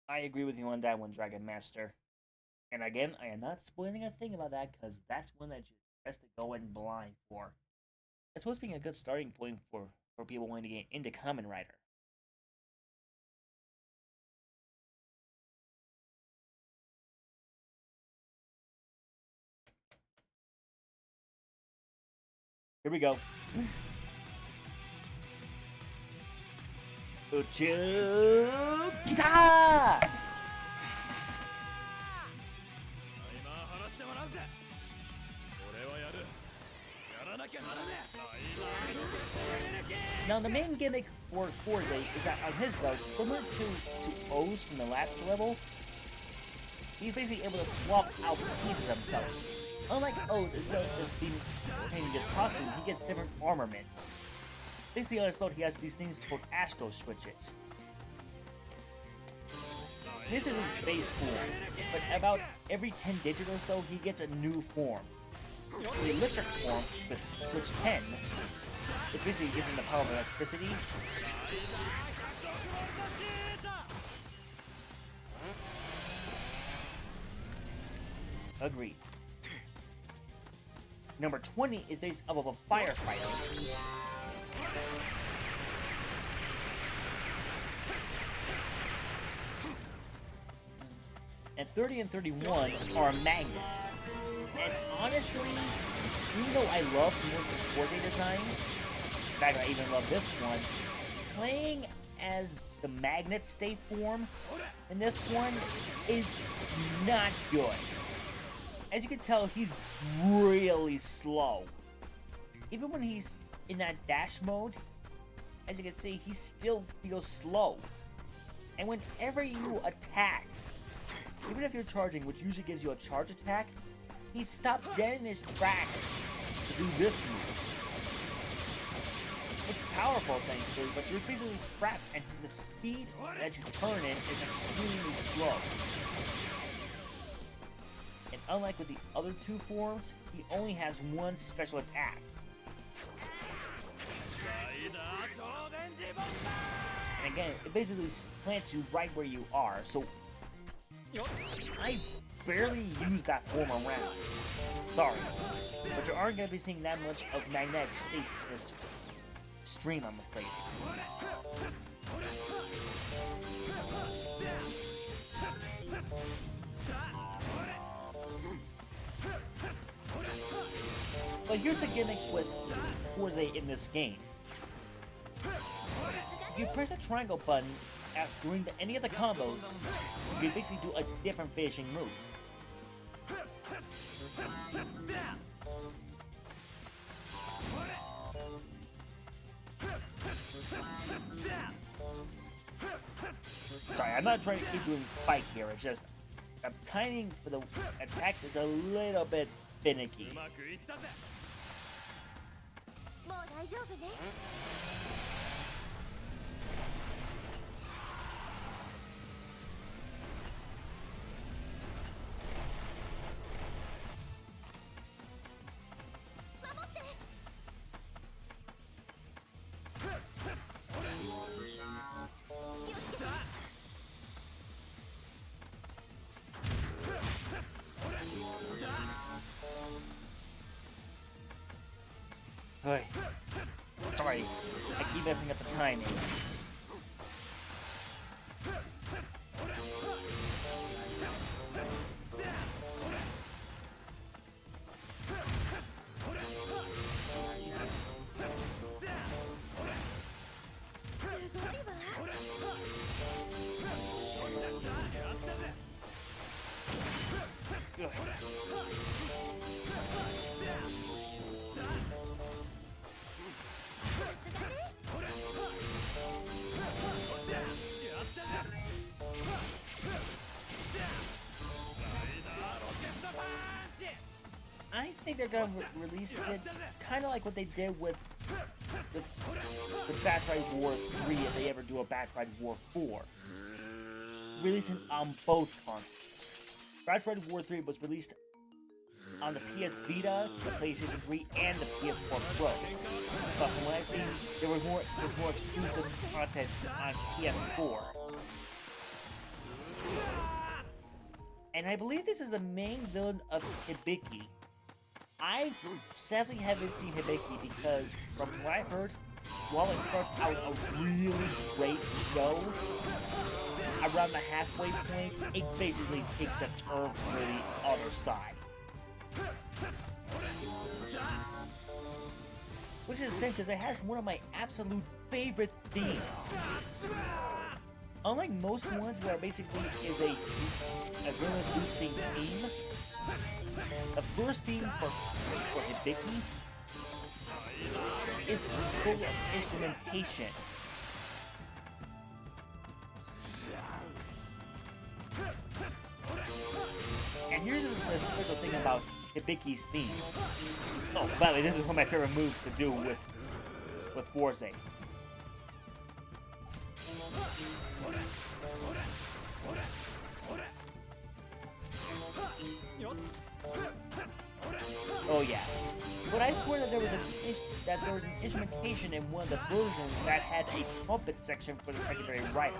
I agree with you on that one, Dragon Master. And again, I am not spoiling a thing about that because that's one that you best to go in blind for. It's supposed to be a good starting point for people wanting to get into Kamen Rider. Here we go. Uchu Guitar! Now the main gimmick for Forze is that on his belt, similar to O's from the last level, he's basically able to swap out pieces of himself. Unlike O's, instead of just being changing his costume, he gets different armaments. Basically on his belt he has these things called Astro switches. This is his base form, but about every 10 digits or so he gets a new form. The electric form with switch 10, which basically gives him the power of electricity. Agreed. Number 20 is based off of a firefighter. And 30 and 31 are a magnet. And honestly, even though I love most of the Forze designs, in fact I even love this one, playing as the magnet state form in this one is not good. As you can tell, he's really slow. Even when he's in that dash mode, as you can see, he still feels slow. And whenever you attack, even if you're charging, which usually gives you a charge attack, he stops dead in his tracks to do this move. It's powerful, thankfully, but you're basically trapped, and the speed that you turn in is extremely slow. And unlike with the other two forms, he only has one special attack. And again, it basically plants you right where you are, so I barely use that form around. Sorry, but you aren't going to be seeing that much of magnetic states in this stream, I'm afraid. But here's the gimmick with Forze in this game. If you press the triangle button during any of the combos, you can basically do a different finishing move. Sorry, I'm not trying to keep doing spike here, it's just the timing for the attacks is a little bit finicky. もう大丈夫ね。守って。気をつけて。Hey. Sorry, I keep messing up the timing. I think they're gonna release it kind of like what they did with Batch Ride War 3 if they ever do a Batch Ride War 4. Releasing on both consoles. Batch Ride War 3 was released on the PS Vita, the PlayStation 3, and the PS4 Pro. But from what I've seen, there was more exclusive content on PS4. And I believe this is the main villain of Hibiki. I sadly haven't seen Hibiki because, from what I've heard, while it starts out a really great show, around the halfway point, it basically takes a turn for the other side. Which is a shame because it has one of my absolute favorite themes. Unlike most ones where basically is a villain boosting theme, the first theme for Hibiki is full of instrumentation. And here's the special thing about Hibiki's theme. Oh, by the way, this is one of my favorite moves to do with Forza. Oh yeah, but I swear that there was an instrumentation in one of the versions that had a trumpet section for the secondary rider.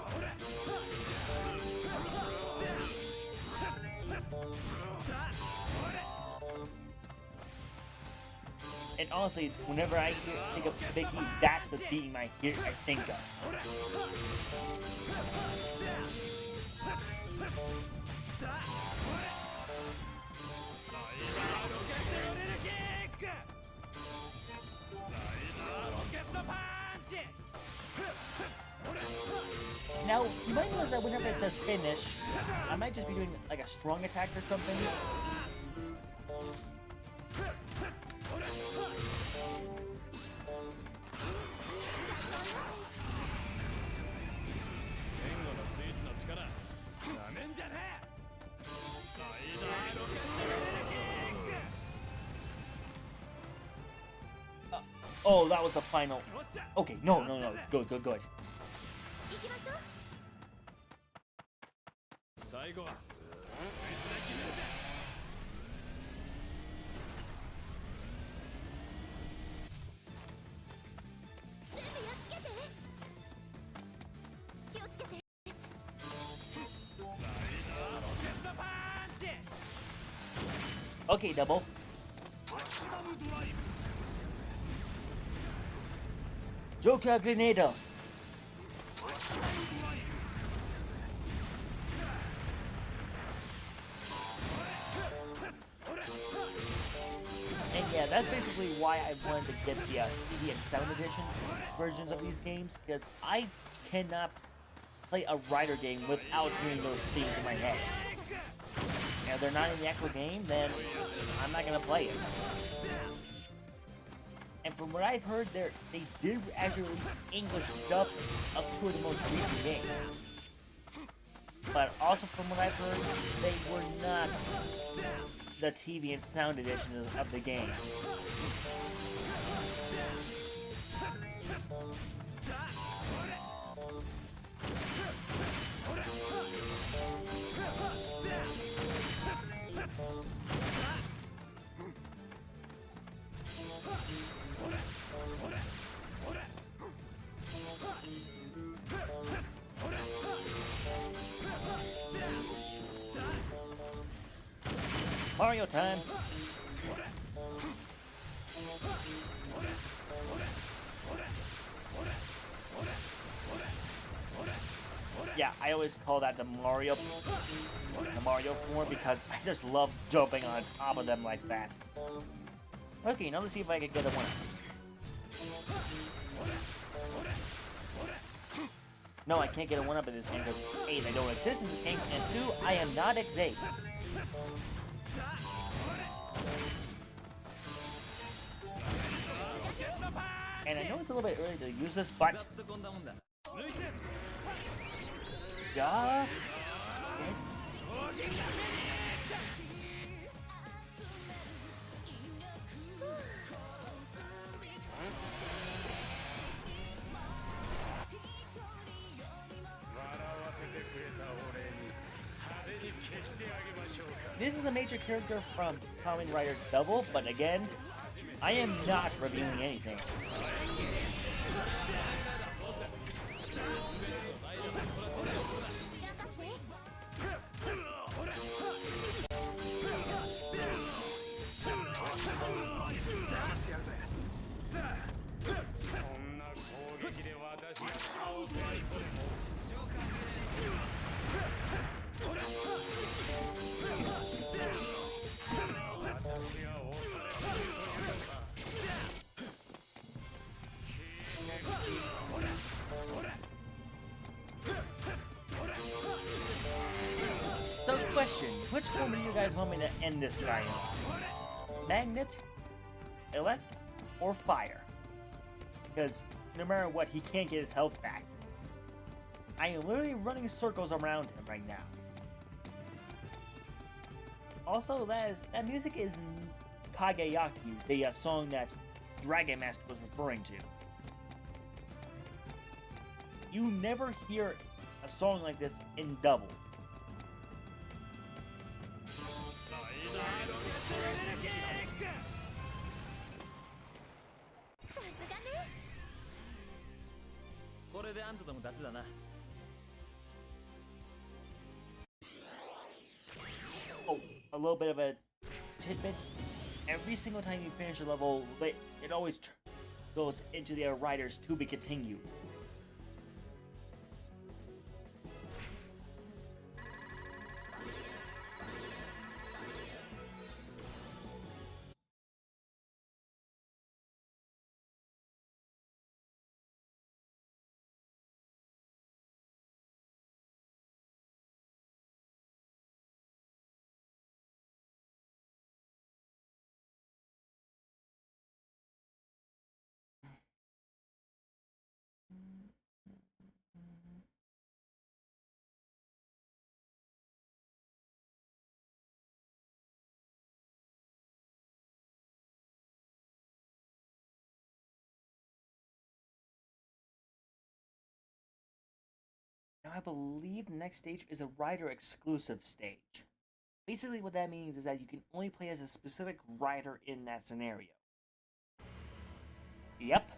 And honestly, whenever I think of Hibiki, that's the theme I think of. Now, you might notice that whenever it says finish, I might just be doing like a strong attack or something. Oh, that was the final. Okay, no, good. Okay, double. Joker Grenade. And yeah, that's basically why I wanted to get the TV and 7 edition versions of these games, because I cannot play a Rider game without hearing those themes in my head. And if they're not in the actual game, then I'm not gonna play it. And from what I've heard, they did actually release English dubs of 2 of the most recent games. But also from what I've heard, they were not the TV and sound editions of the games. Mario time. Yeah, I always call that the Mario form because I just love jumping on top of them like that. Okay, now let's see if I can get a one. No, I can't get a one-up in this game because A, they don't exist in this game, and 2, I am not Xavier. And I know it's a little bit early to use this, but... Yeah... This is a major character from Kamen Rider Double, but again, I am not reviewing anything. So question, which one do you guys want me to end this guy on? Magnet, Elect, or Fire? Because no matter what, he can't get his health back. I am literally running circles around him right now. Also, that music is Kageyaki, the song that Dragon Master was referring to. You never hear a song like this in Double. Oh, a little bit of a tidbit. Every single time you finish a level, it always goes into the riders to be continued. Now I believe the next stage is a rider exclusive stage. Basically what that means is that you can only play as a specific rider in that scenario. Yep.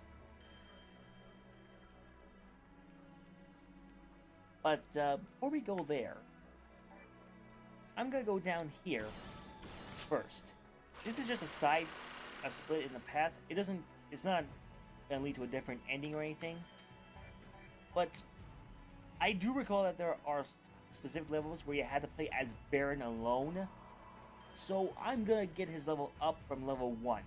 But before we go there, I'm gonna go down here first. This is just a split in the path. It's not gonna lead to a different ending or anything. But I do recall that there are specific levels where you had to play as Baron alone. So I'm gonna get his level up from level 1.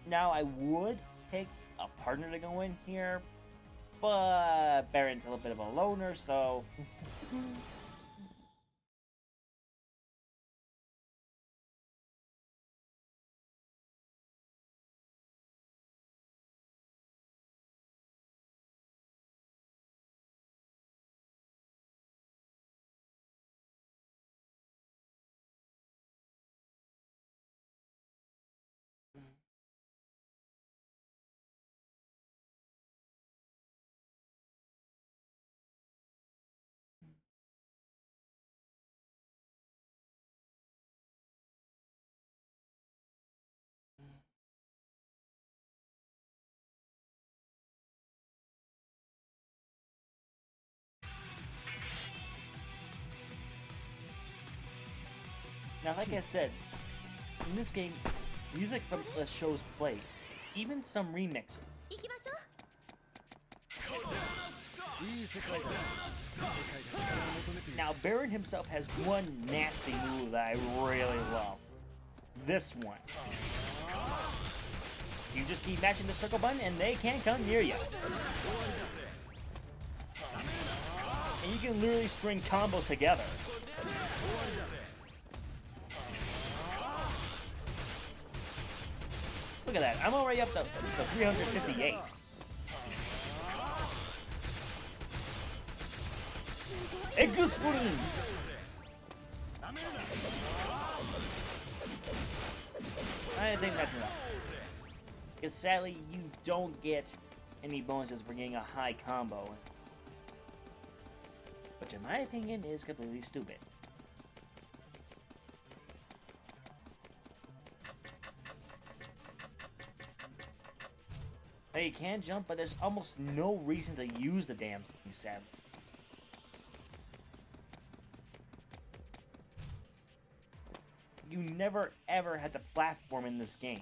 Now I would pick a partner to go in here, but Baron's a little bit of a loner, so... Now, like I said, in this game, music from the shows plays, even some remixes. 行きましょう。いい世界だ。世界が力を求めている。 Now, Baron himself has one nasty move that I really love. This one. You just keep matching the circle button and they can't come near you. And you can literally string combos together. Look at that. I'm already up to 358. Egusprin! I think that's enough. Because sadly, you don't get any bonuses for getting a high combo. Which in my opinion is completely stupid. Now you can jump, but there's almost no reason to use the damn thing, sadly. You never ever had to platform in this game.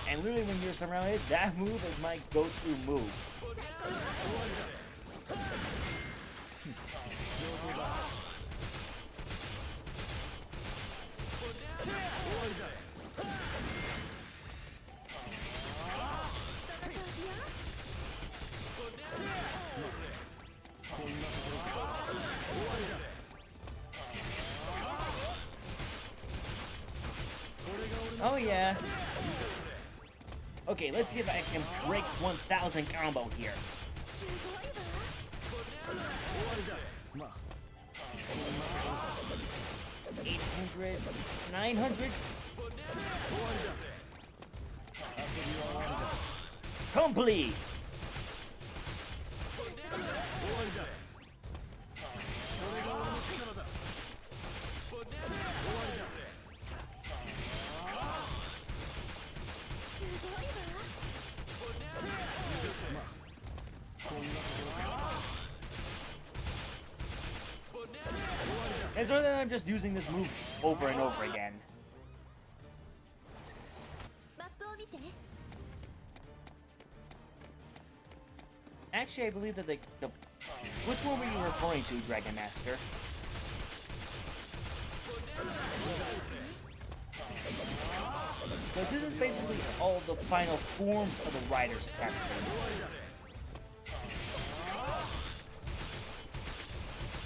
And literally when you're surrounded, that move is my go-to move. Oh yeah. Okay, let's see if I can break 1,000 combo here. 800, 900. Complete. And so then I'm just using this move over and over again. Actually, I believe that the which one were you referring to, Dragon Master? Because this is basically all the final forms of the Rider's Cascade.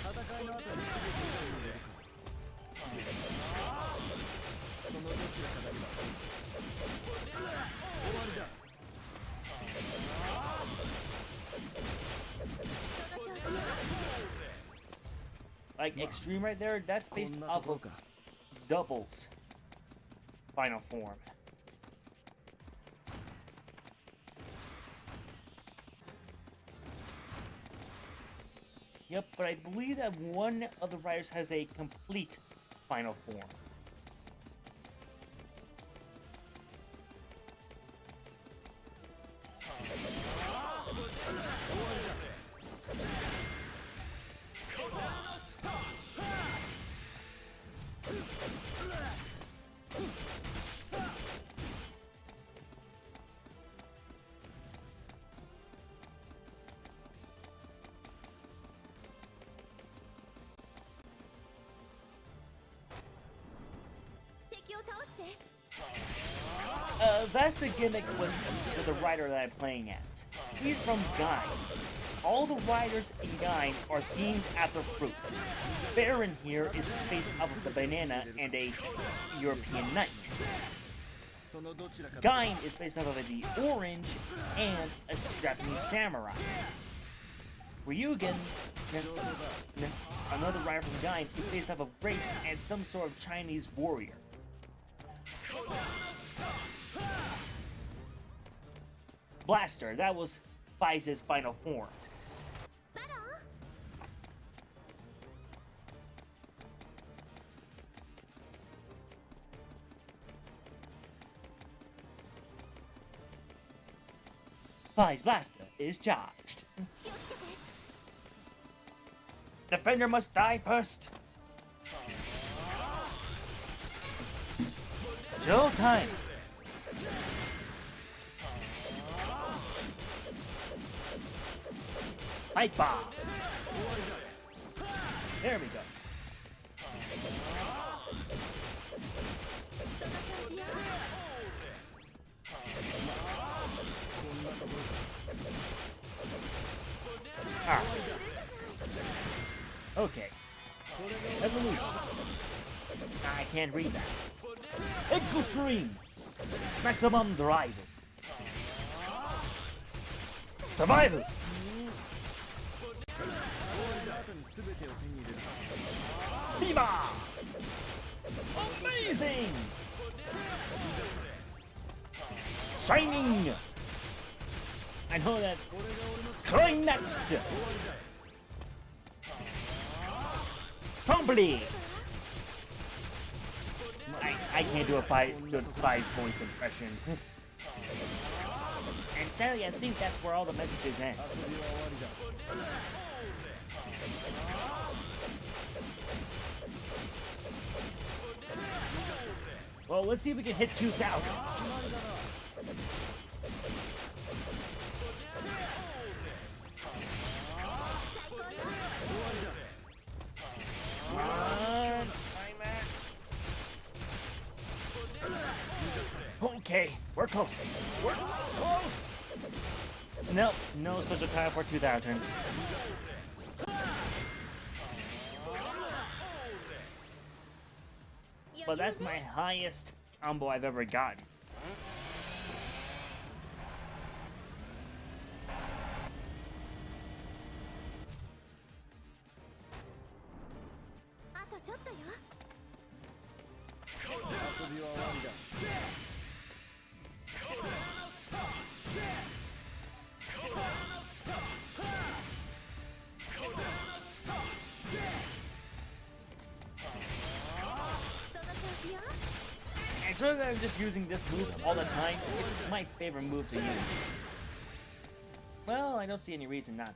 戦いの後にすぐに入れるか。そのどちらかだけだ。終わりだ。 Like Extreme right there, that's based off of Double's final form. Yep, but I believe that one of the riders has a complete final form. That's the gimmick with the rider that I'm playing as. He's from Gain. All the riders in Gain are themed after fruits. Baron here is based off of the banana and a European knight. Gain is based off of the orange and a Japanese samurai. Ryugen, another rider from Gain, is based off of Wraith and some sort of Chinese warrior. Blaster, that was Fize's final form. Fize Blaster is charged. Defender must die first. Showtime. Fight bomb. There we go. Ah. Okay. Evolution. I can't read that. Extreme. Maximum drive. Survival. Viva! Amazing! Shining! I know that. Climax! Complete! I can't do a good five voice impression. And sadly, I think that's where all the messages end. Well, let's see if we can hit 2,000. Okay, we're close. We're close. Nope, no special time for 2,000. But that's my highest combo I've ever gotten. And rather than just using this move all the time, it's my favorite move to use. Well, I don't see any reason not to.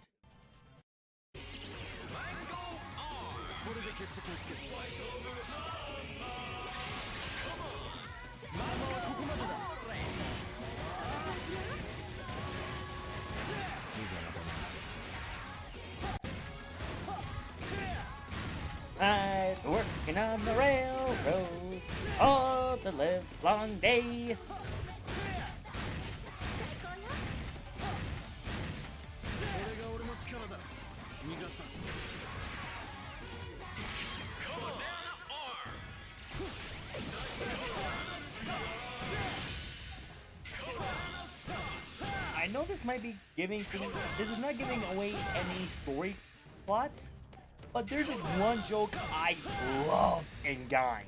I'm working on the railroad all the live long day. I know this might be giving things. This is not giving away any story plots, but there's just one joke I love in Guy.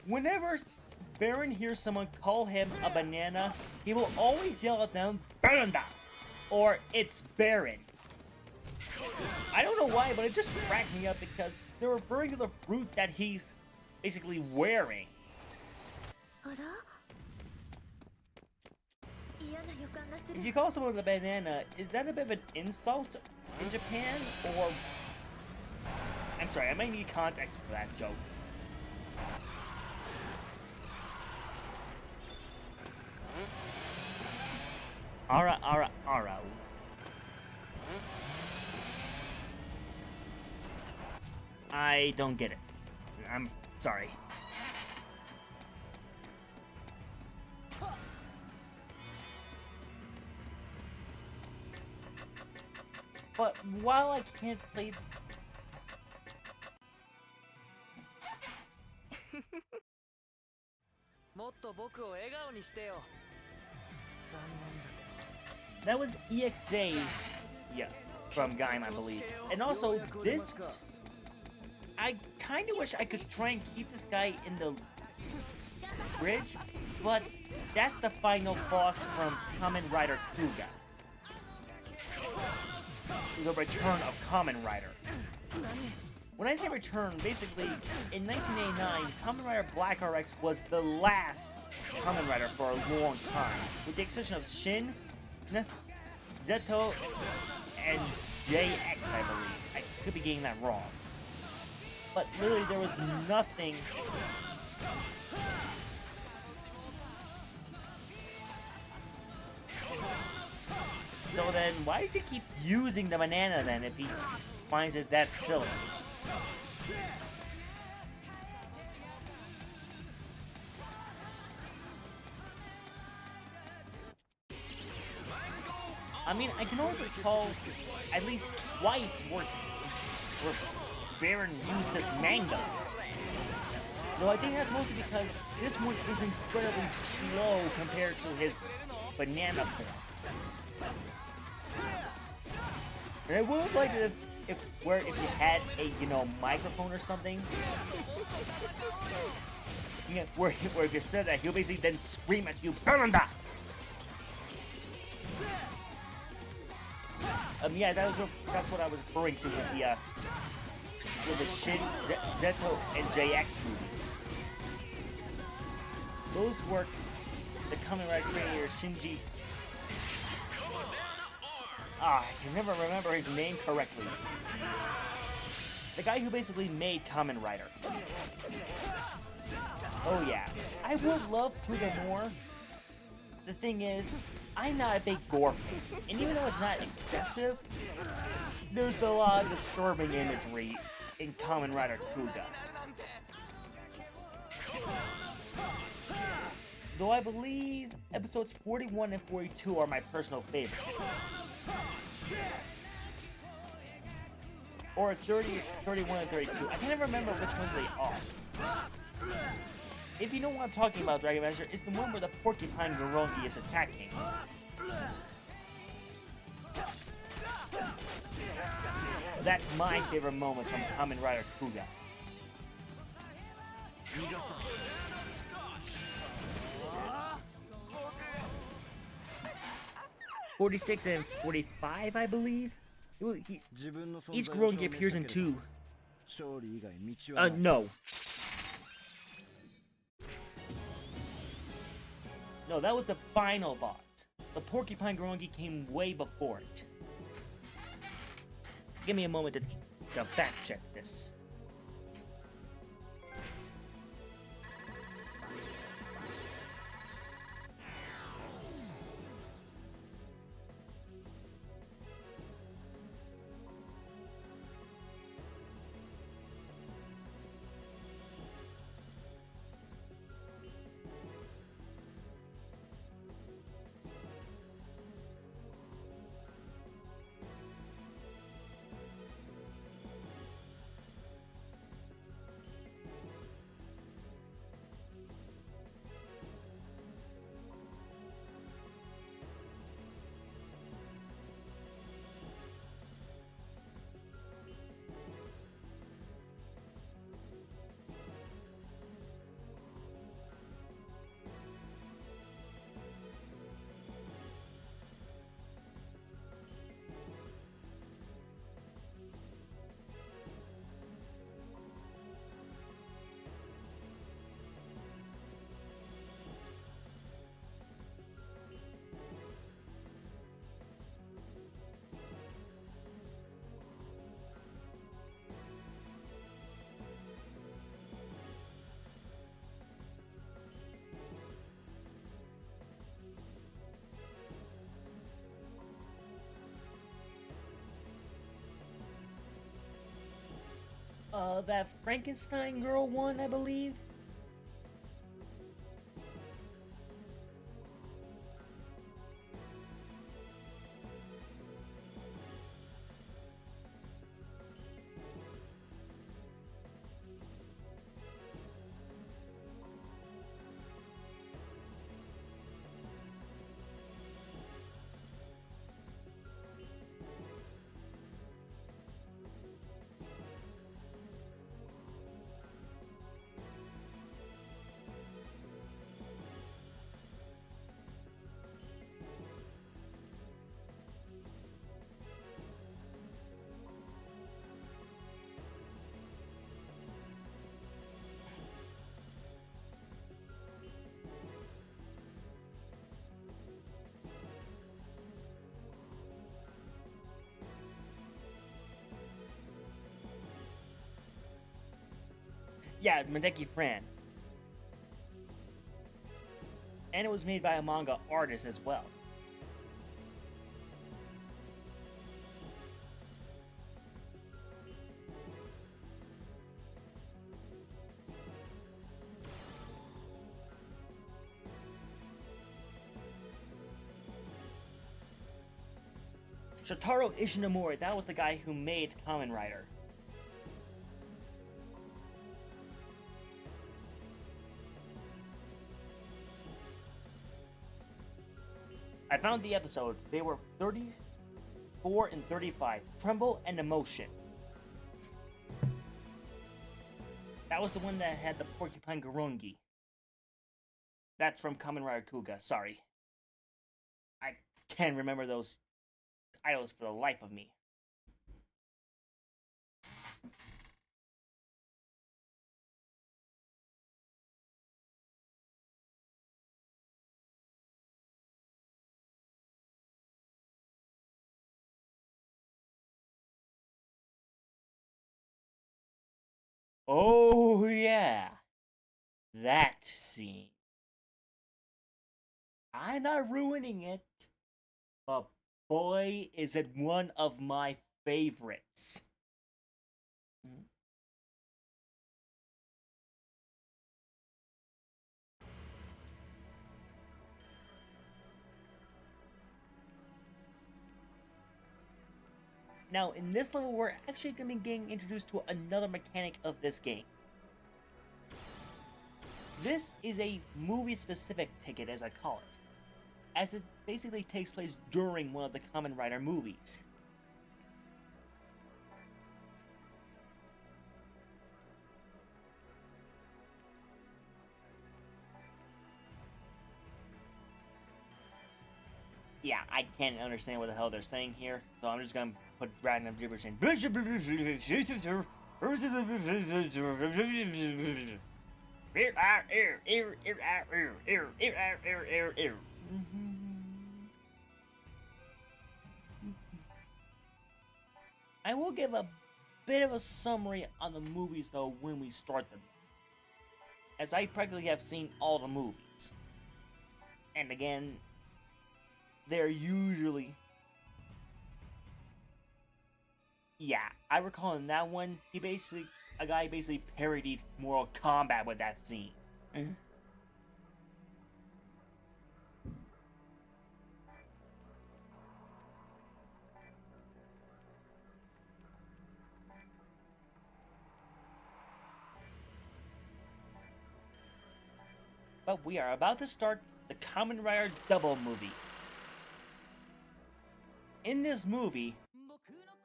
Whenever Baron hears someone call him a banana, he will always yell at them, "Banana!" or "It's Baron." I don't know why, but it just cracks me up because they're referring to the fruit that he's basically wearing. If you call someone a banana, is that a bit of an insult in Japan, or... I'm sorry, I might need context for that joke. Ara. I don't get it. I'm sorry. But while I can't play... That was EXA, yeah, from Gaim, I believe. And also, this... I kind of wish I could try and keep this guy in the bridge, but that's the final boss from Kamen Rider Kuga. The return of Kamen Rider. When I say return, basically, in 1989, Kamen Rider Black RX was the last Kamen Rider for a long time, with the exception of Shin, Zeto, and JX, I believe. I could be getting that wrong. But literally, there was nothing. So then, why does he keep using the banana then if he finds it that silly? I mean, I can only recall at least twice where Baron used this mango. No, I think that's mostly because this one is incredibly slow compared to his banana form. And I would have liked it if you had a, you know, microphone or something. Yeah, where if you said that, he'll basically then scream at you, Bermuda! Yeah, that's what I was referring to with the Shin, Zeto, and JX movies. Those were the Kamen Rider creator Shinji. I can never remember his name correctly. The guy who basically made Kamen Rider. Oh yeah, I would love Kuga more. The thing is, I'm not a big gore fan, and even though it's not excessive, there's a lot of disturbing imagery in Kamen Rider Kuga. Though I believe episodes 41 and 42 are my personal favorites. Or 30, 31, and 32. I can't even remember which ones they are. If you know what I'm talking about, Dragon Master, it's the one where the porcupine Gorongi is attacking. That's my favorite moment from Kamen Rider Kuga. 46 and 45, I believe. Each Gorongi appears in two. No. No, that was the final boss. The Porcupine Gorongi came way before it. Give me a moment to fact check this. That Frankenstein girl one, I believe. Yeah, Madeki Fran. And it was made by a manga artist as well. Shotaro Ishinomori, that was the guy who made Kamen Rider. I found the episodes. They were 34 and 35. Tremble and Emotion. That was the one that had the Porcupine Gorongi. That's from Kamen Rider Kuga. Sorry. I can't remember those titles for the life of me. Oh yeah, that scene. I'm not ruining it, but boy, is it one of my favorites. Now, in this level, we're actually going to be getting introduced to another mechanic of this game. This is a movie-specific ticket, as I call it, as it basically takes place during one of the Kamen Rider movies. Yeah, I can't understand what the hell they're saying here, so I'm just gonna put random gibberish in. I will give a bit of a summary on the movies though when we start them, as I practically have seen all the movies. And again, they're usually... Yeah, I recall in that one, a guy basically parodied Mortal Kombat with that scene. But we are about to start the Kamen Rider Double movie. In this movie,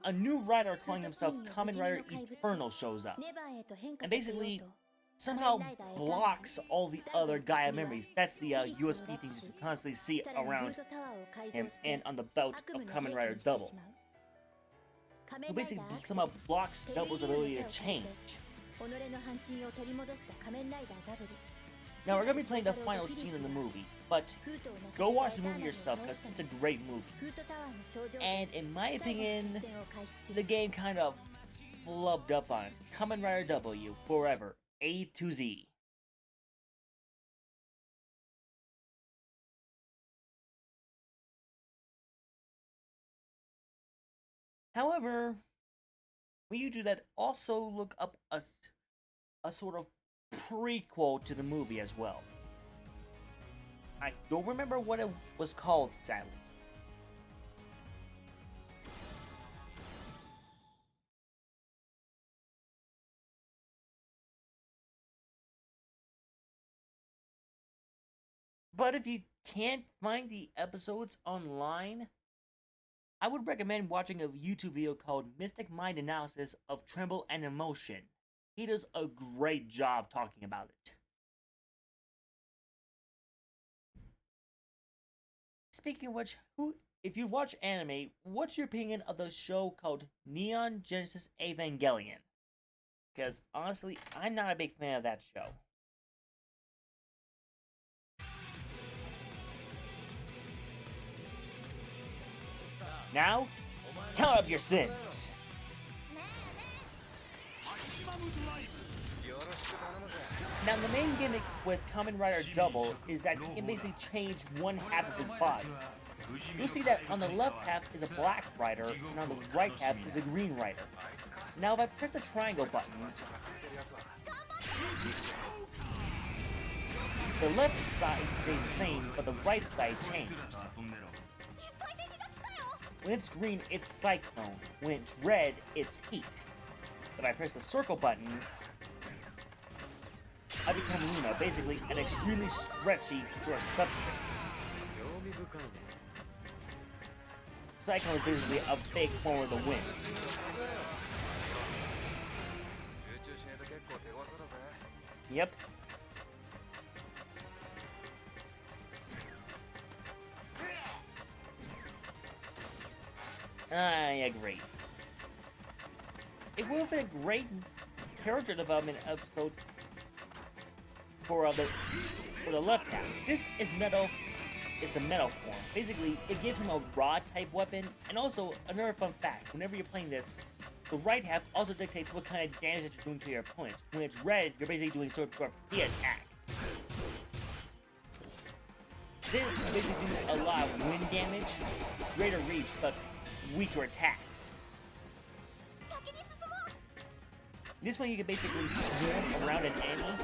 a new rider calling himself Kamen Rider Eternal shows up, and basically somehow blocks all the other Gaia memories. That's the USB things you constantly see around him and on the belt of Kamen Rider Double. Who basically somehow blocks Double's ability to change. Now we're going to be playing the final scene in the movie, but go watch the movie yourself because it's a great movie. And in my opinion, the game kind of flubbed up on it. Kamen Rider W, forever, A to Z. However, when you do that, also look up a sort of prequel to the movie as well. I don't remember what it was called, sadly. But if you can't find the episodes online, I would recommend watching a YouTube video called Mystic Mind Analysis of Tremble and Emotion. He does a great job talking about it. Speaking of which, if you watch anime, what's your opinion of the show called Neon Genesis Evangelion? Because honestly, I'm not a big fan of that show. Now, count up your sins. Now, the main gimmick with Kamen Rider Double is that he can basically change one half of his body. You'll see that on the left half is a black rider, and on the right half is a green rider. Now, if I press the triangle button, the left side stays the same, but the right side changed. When it's green, it's Cyclone. When it's red, it's Heat. If I press the circle button, I become Luna, basically an extremely stretchy sort of substance. Cyclone is basically a big form of the wind. Yep. Yeah, great. It would have been a great character development episode for the left half. This is metal. Is the metal form. Basically, it gives him a raw type weapon, and also another fun fact: whenever you're playing this, the right half also dictates what kind of damage that you're doing to your opponents. When it's red, you're basically doing sort of heat attack. This is basically doing a lot of wind damage, greater reach, but weaker attacks. This one you can basically swim around an enemy,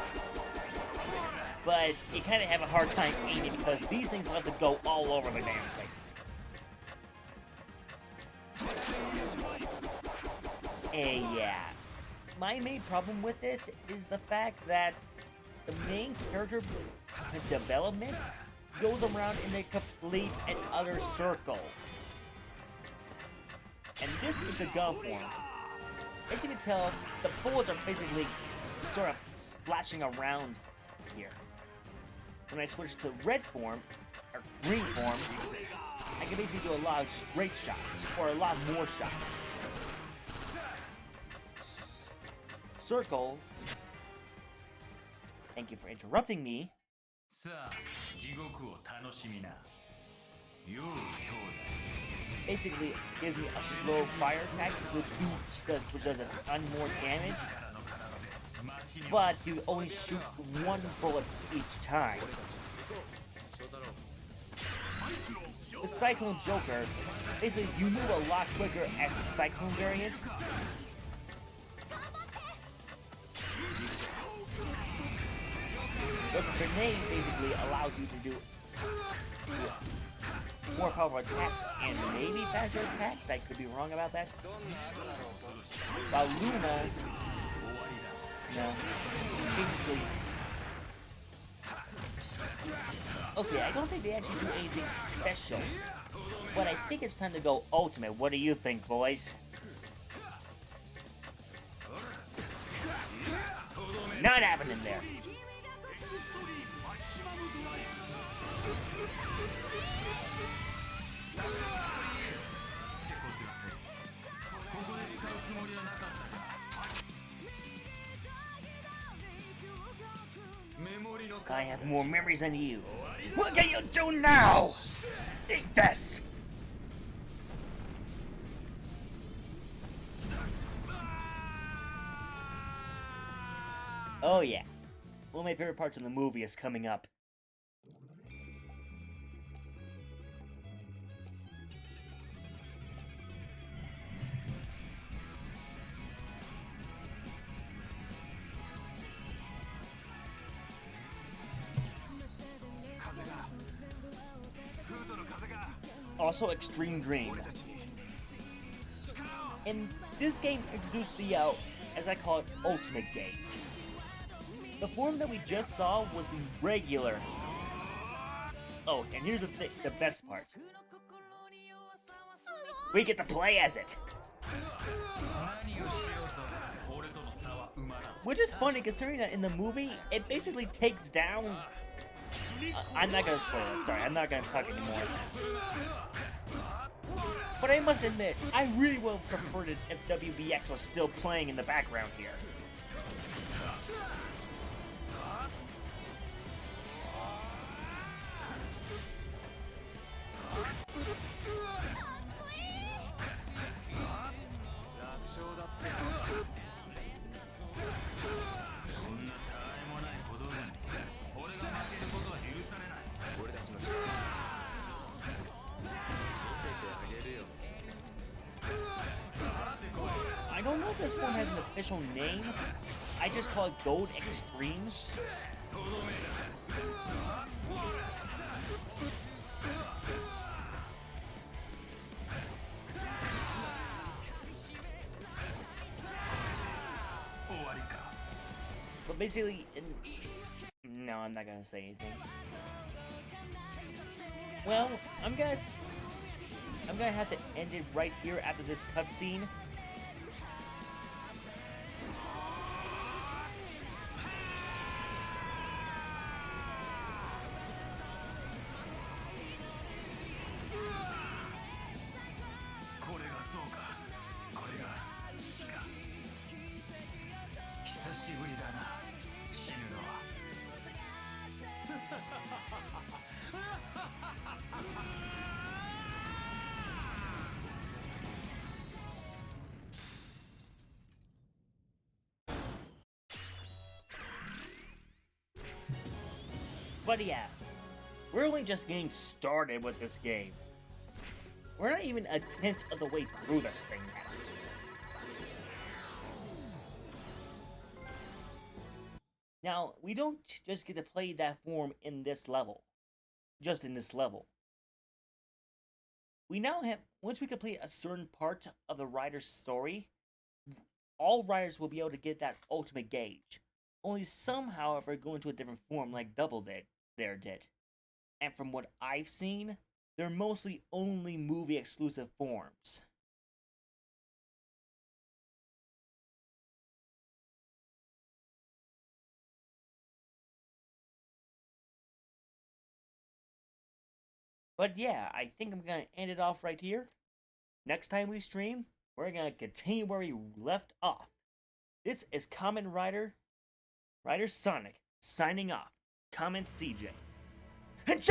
but you kind of have a hard time aiming because these things love to go all over the damn place. Yeah. My main problem with it is the fact that the main character development goes around in a complete and utter circle. And this is the gun form. As you can tell, the bullets are basically sort of splashing around here. When I switch to red form, or green form, I can basically do a lot of straight shots, or a lot more shots. Circle. Thank you for interrupting me. Basically, gives me a slow fire attack, which does a ton more damage. But you only shoot one bullet each time. The Cyclone Joker, basically you move a lot quicker as the Cyclone variant. The grenade basically allows you to do more powerful attacks and maybe faster attacks. I could be wrong about that. While Luna, no, basically. Okay, I don't think they actually do anything special, but I think it's time to go ultimate. What do you think, boys? Not happening there. I have more memories than you. What can you do now? Eat this! Oh yeah. One of my favorite parts of the movie is coming up. Also, Extreme Dream. And this game introduced the, as I call it, Ultimate Gauge. The form that we just saw was the regular. Oh, and here's the best part. We get to play as it! Which is funny considering that in the movie, it basically takes down... I'm not gonna spoil it, sorry, I'm not gonna talk anymore. But I must admit, I really would have preferred it if WBX was still playing in the background here. this form has an official name, I just call it Gold Extreme. But basically, no, I'm not gonna say anything. Well, I'm gonna have to end it right here after this cutscene. But yeah, we're only just getting started with this game. We're not even a tenth of the way through this thing yet. Now, we don't just get to play that form in this level. Just in this level. We now have, once we complete a certain part of the rider's story, all riders will be able to get that ultimate gauge. Only some, however, go into a different form like Double did. And from what I've seen, they're mostly only movie exclusive forms. But yeah, I think I'm gonna end it off right here. Next time we stream, we're gonna continue where we left off. This is Rider Sonic, signing off. KamenCJ. And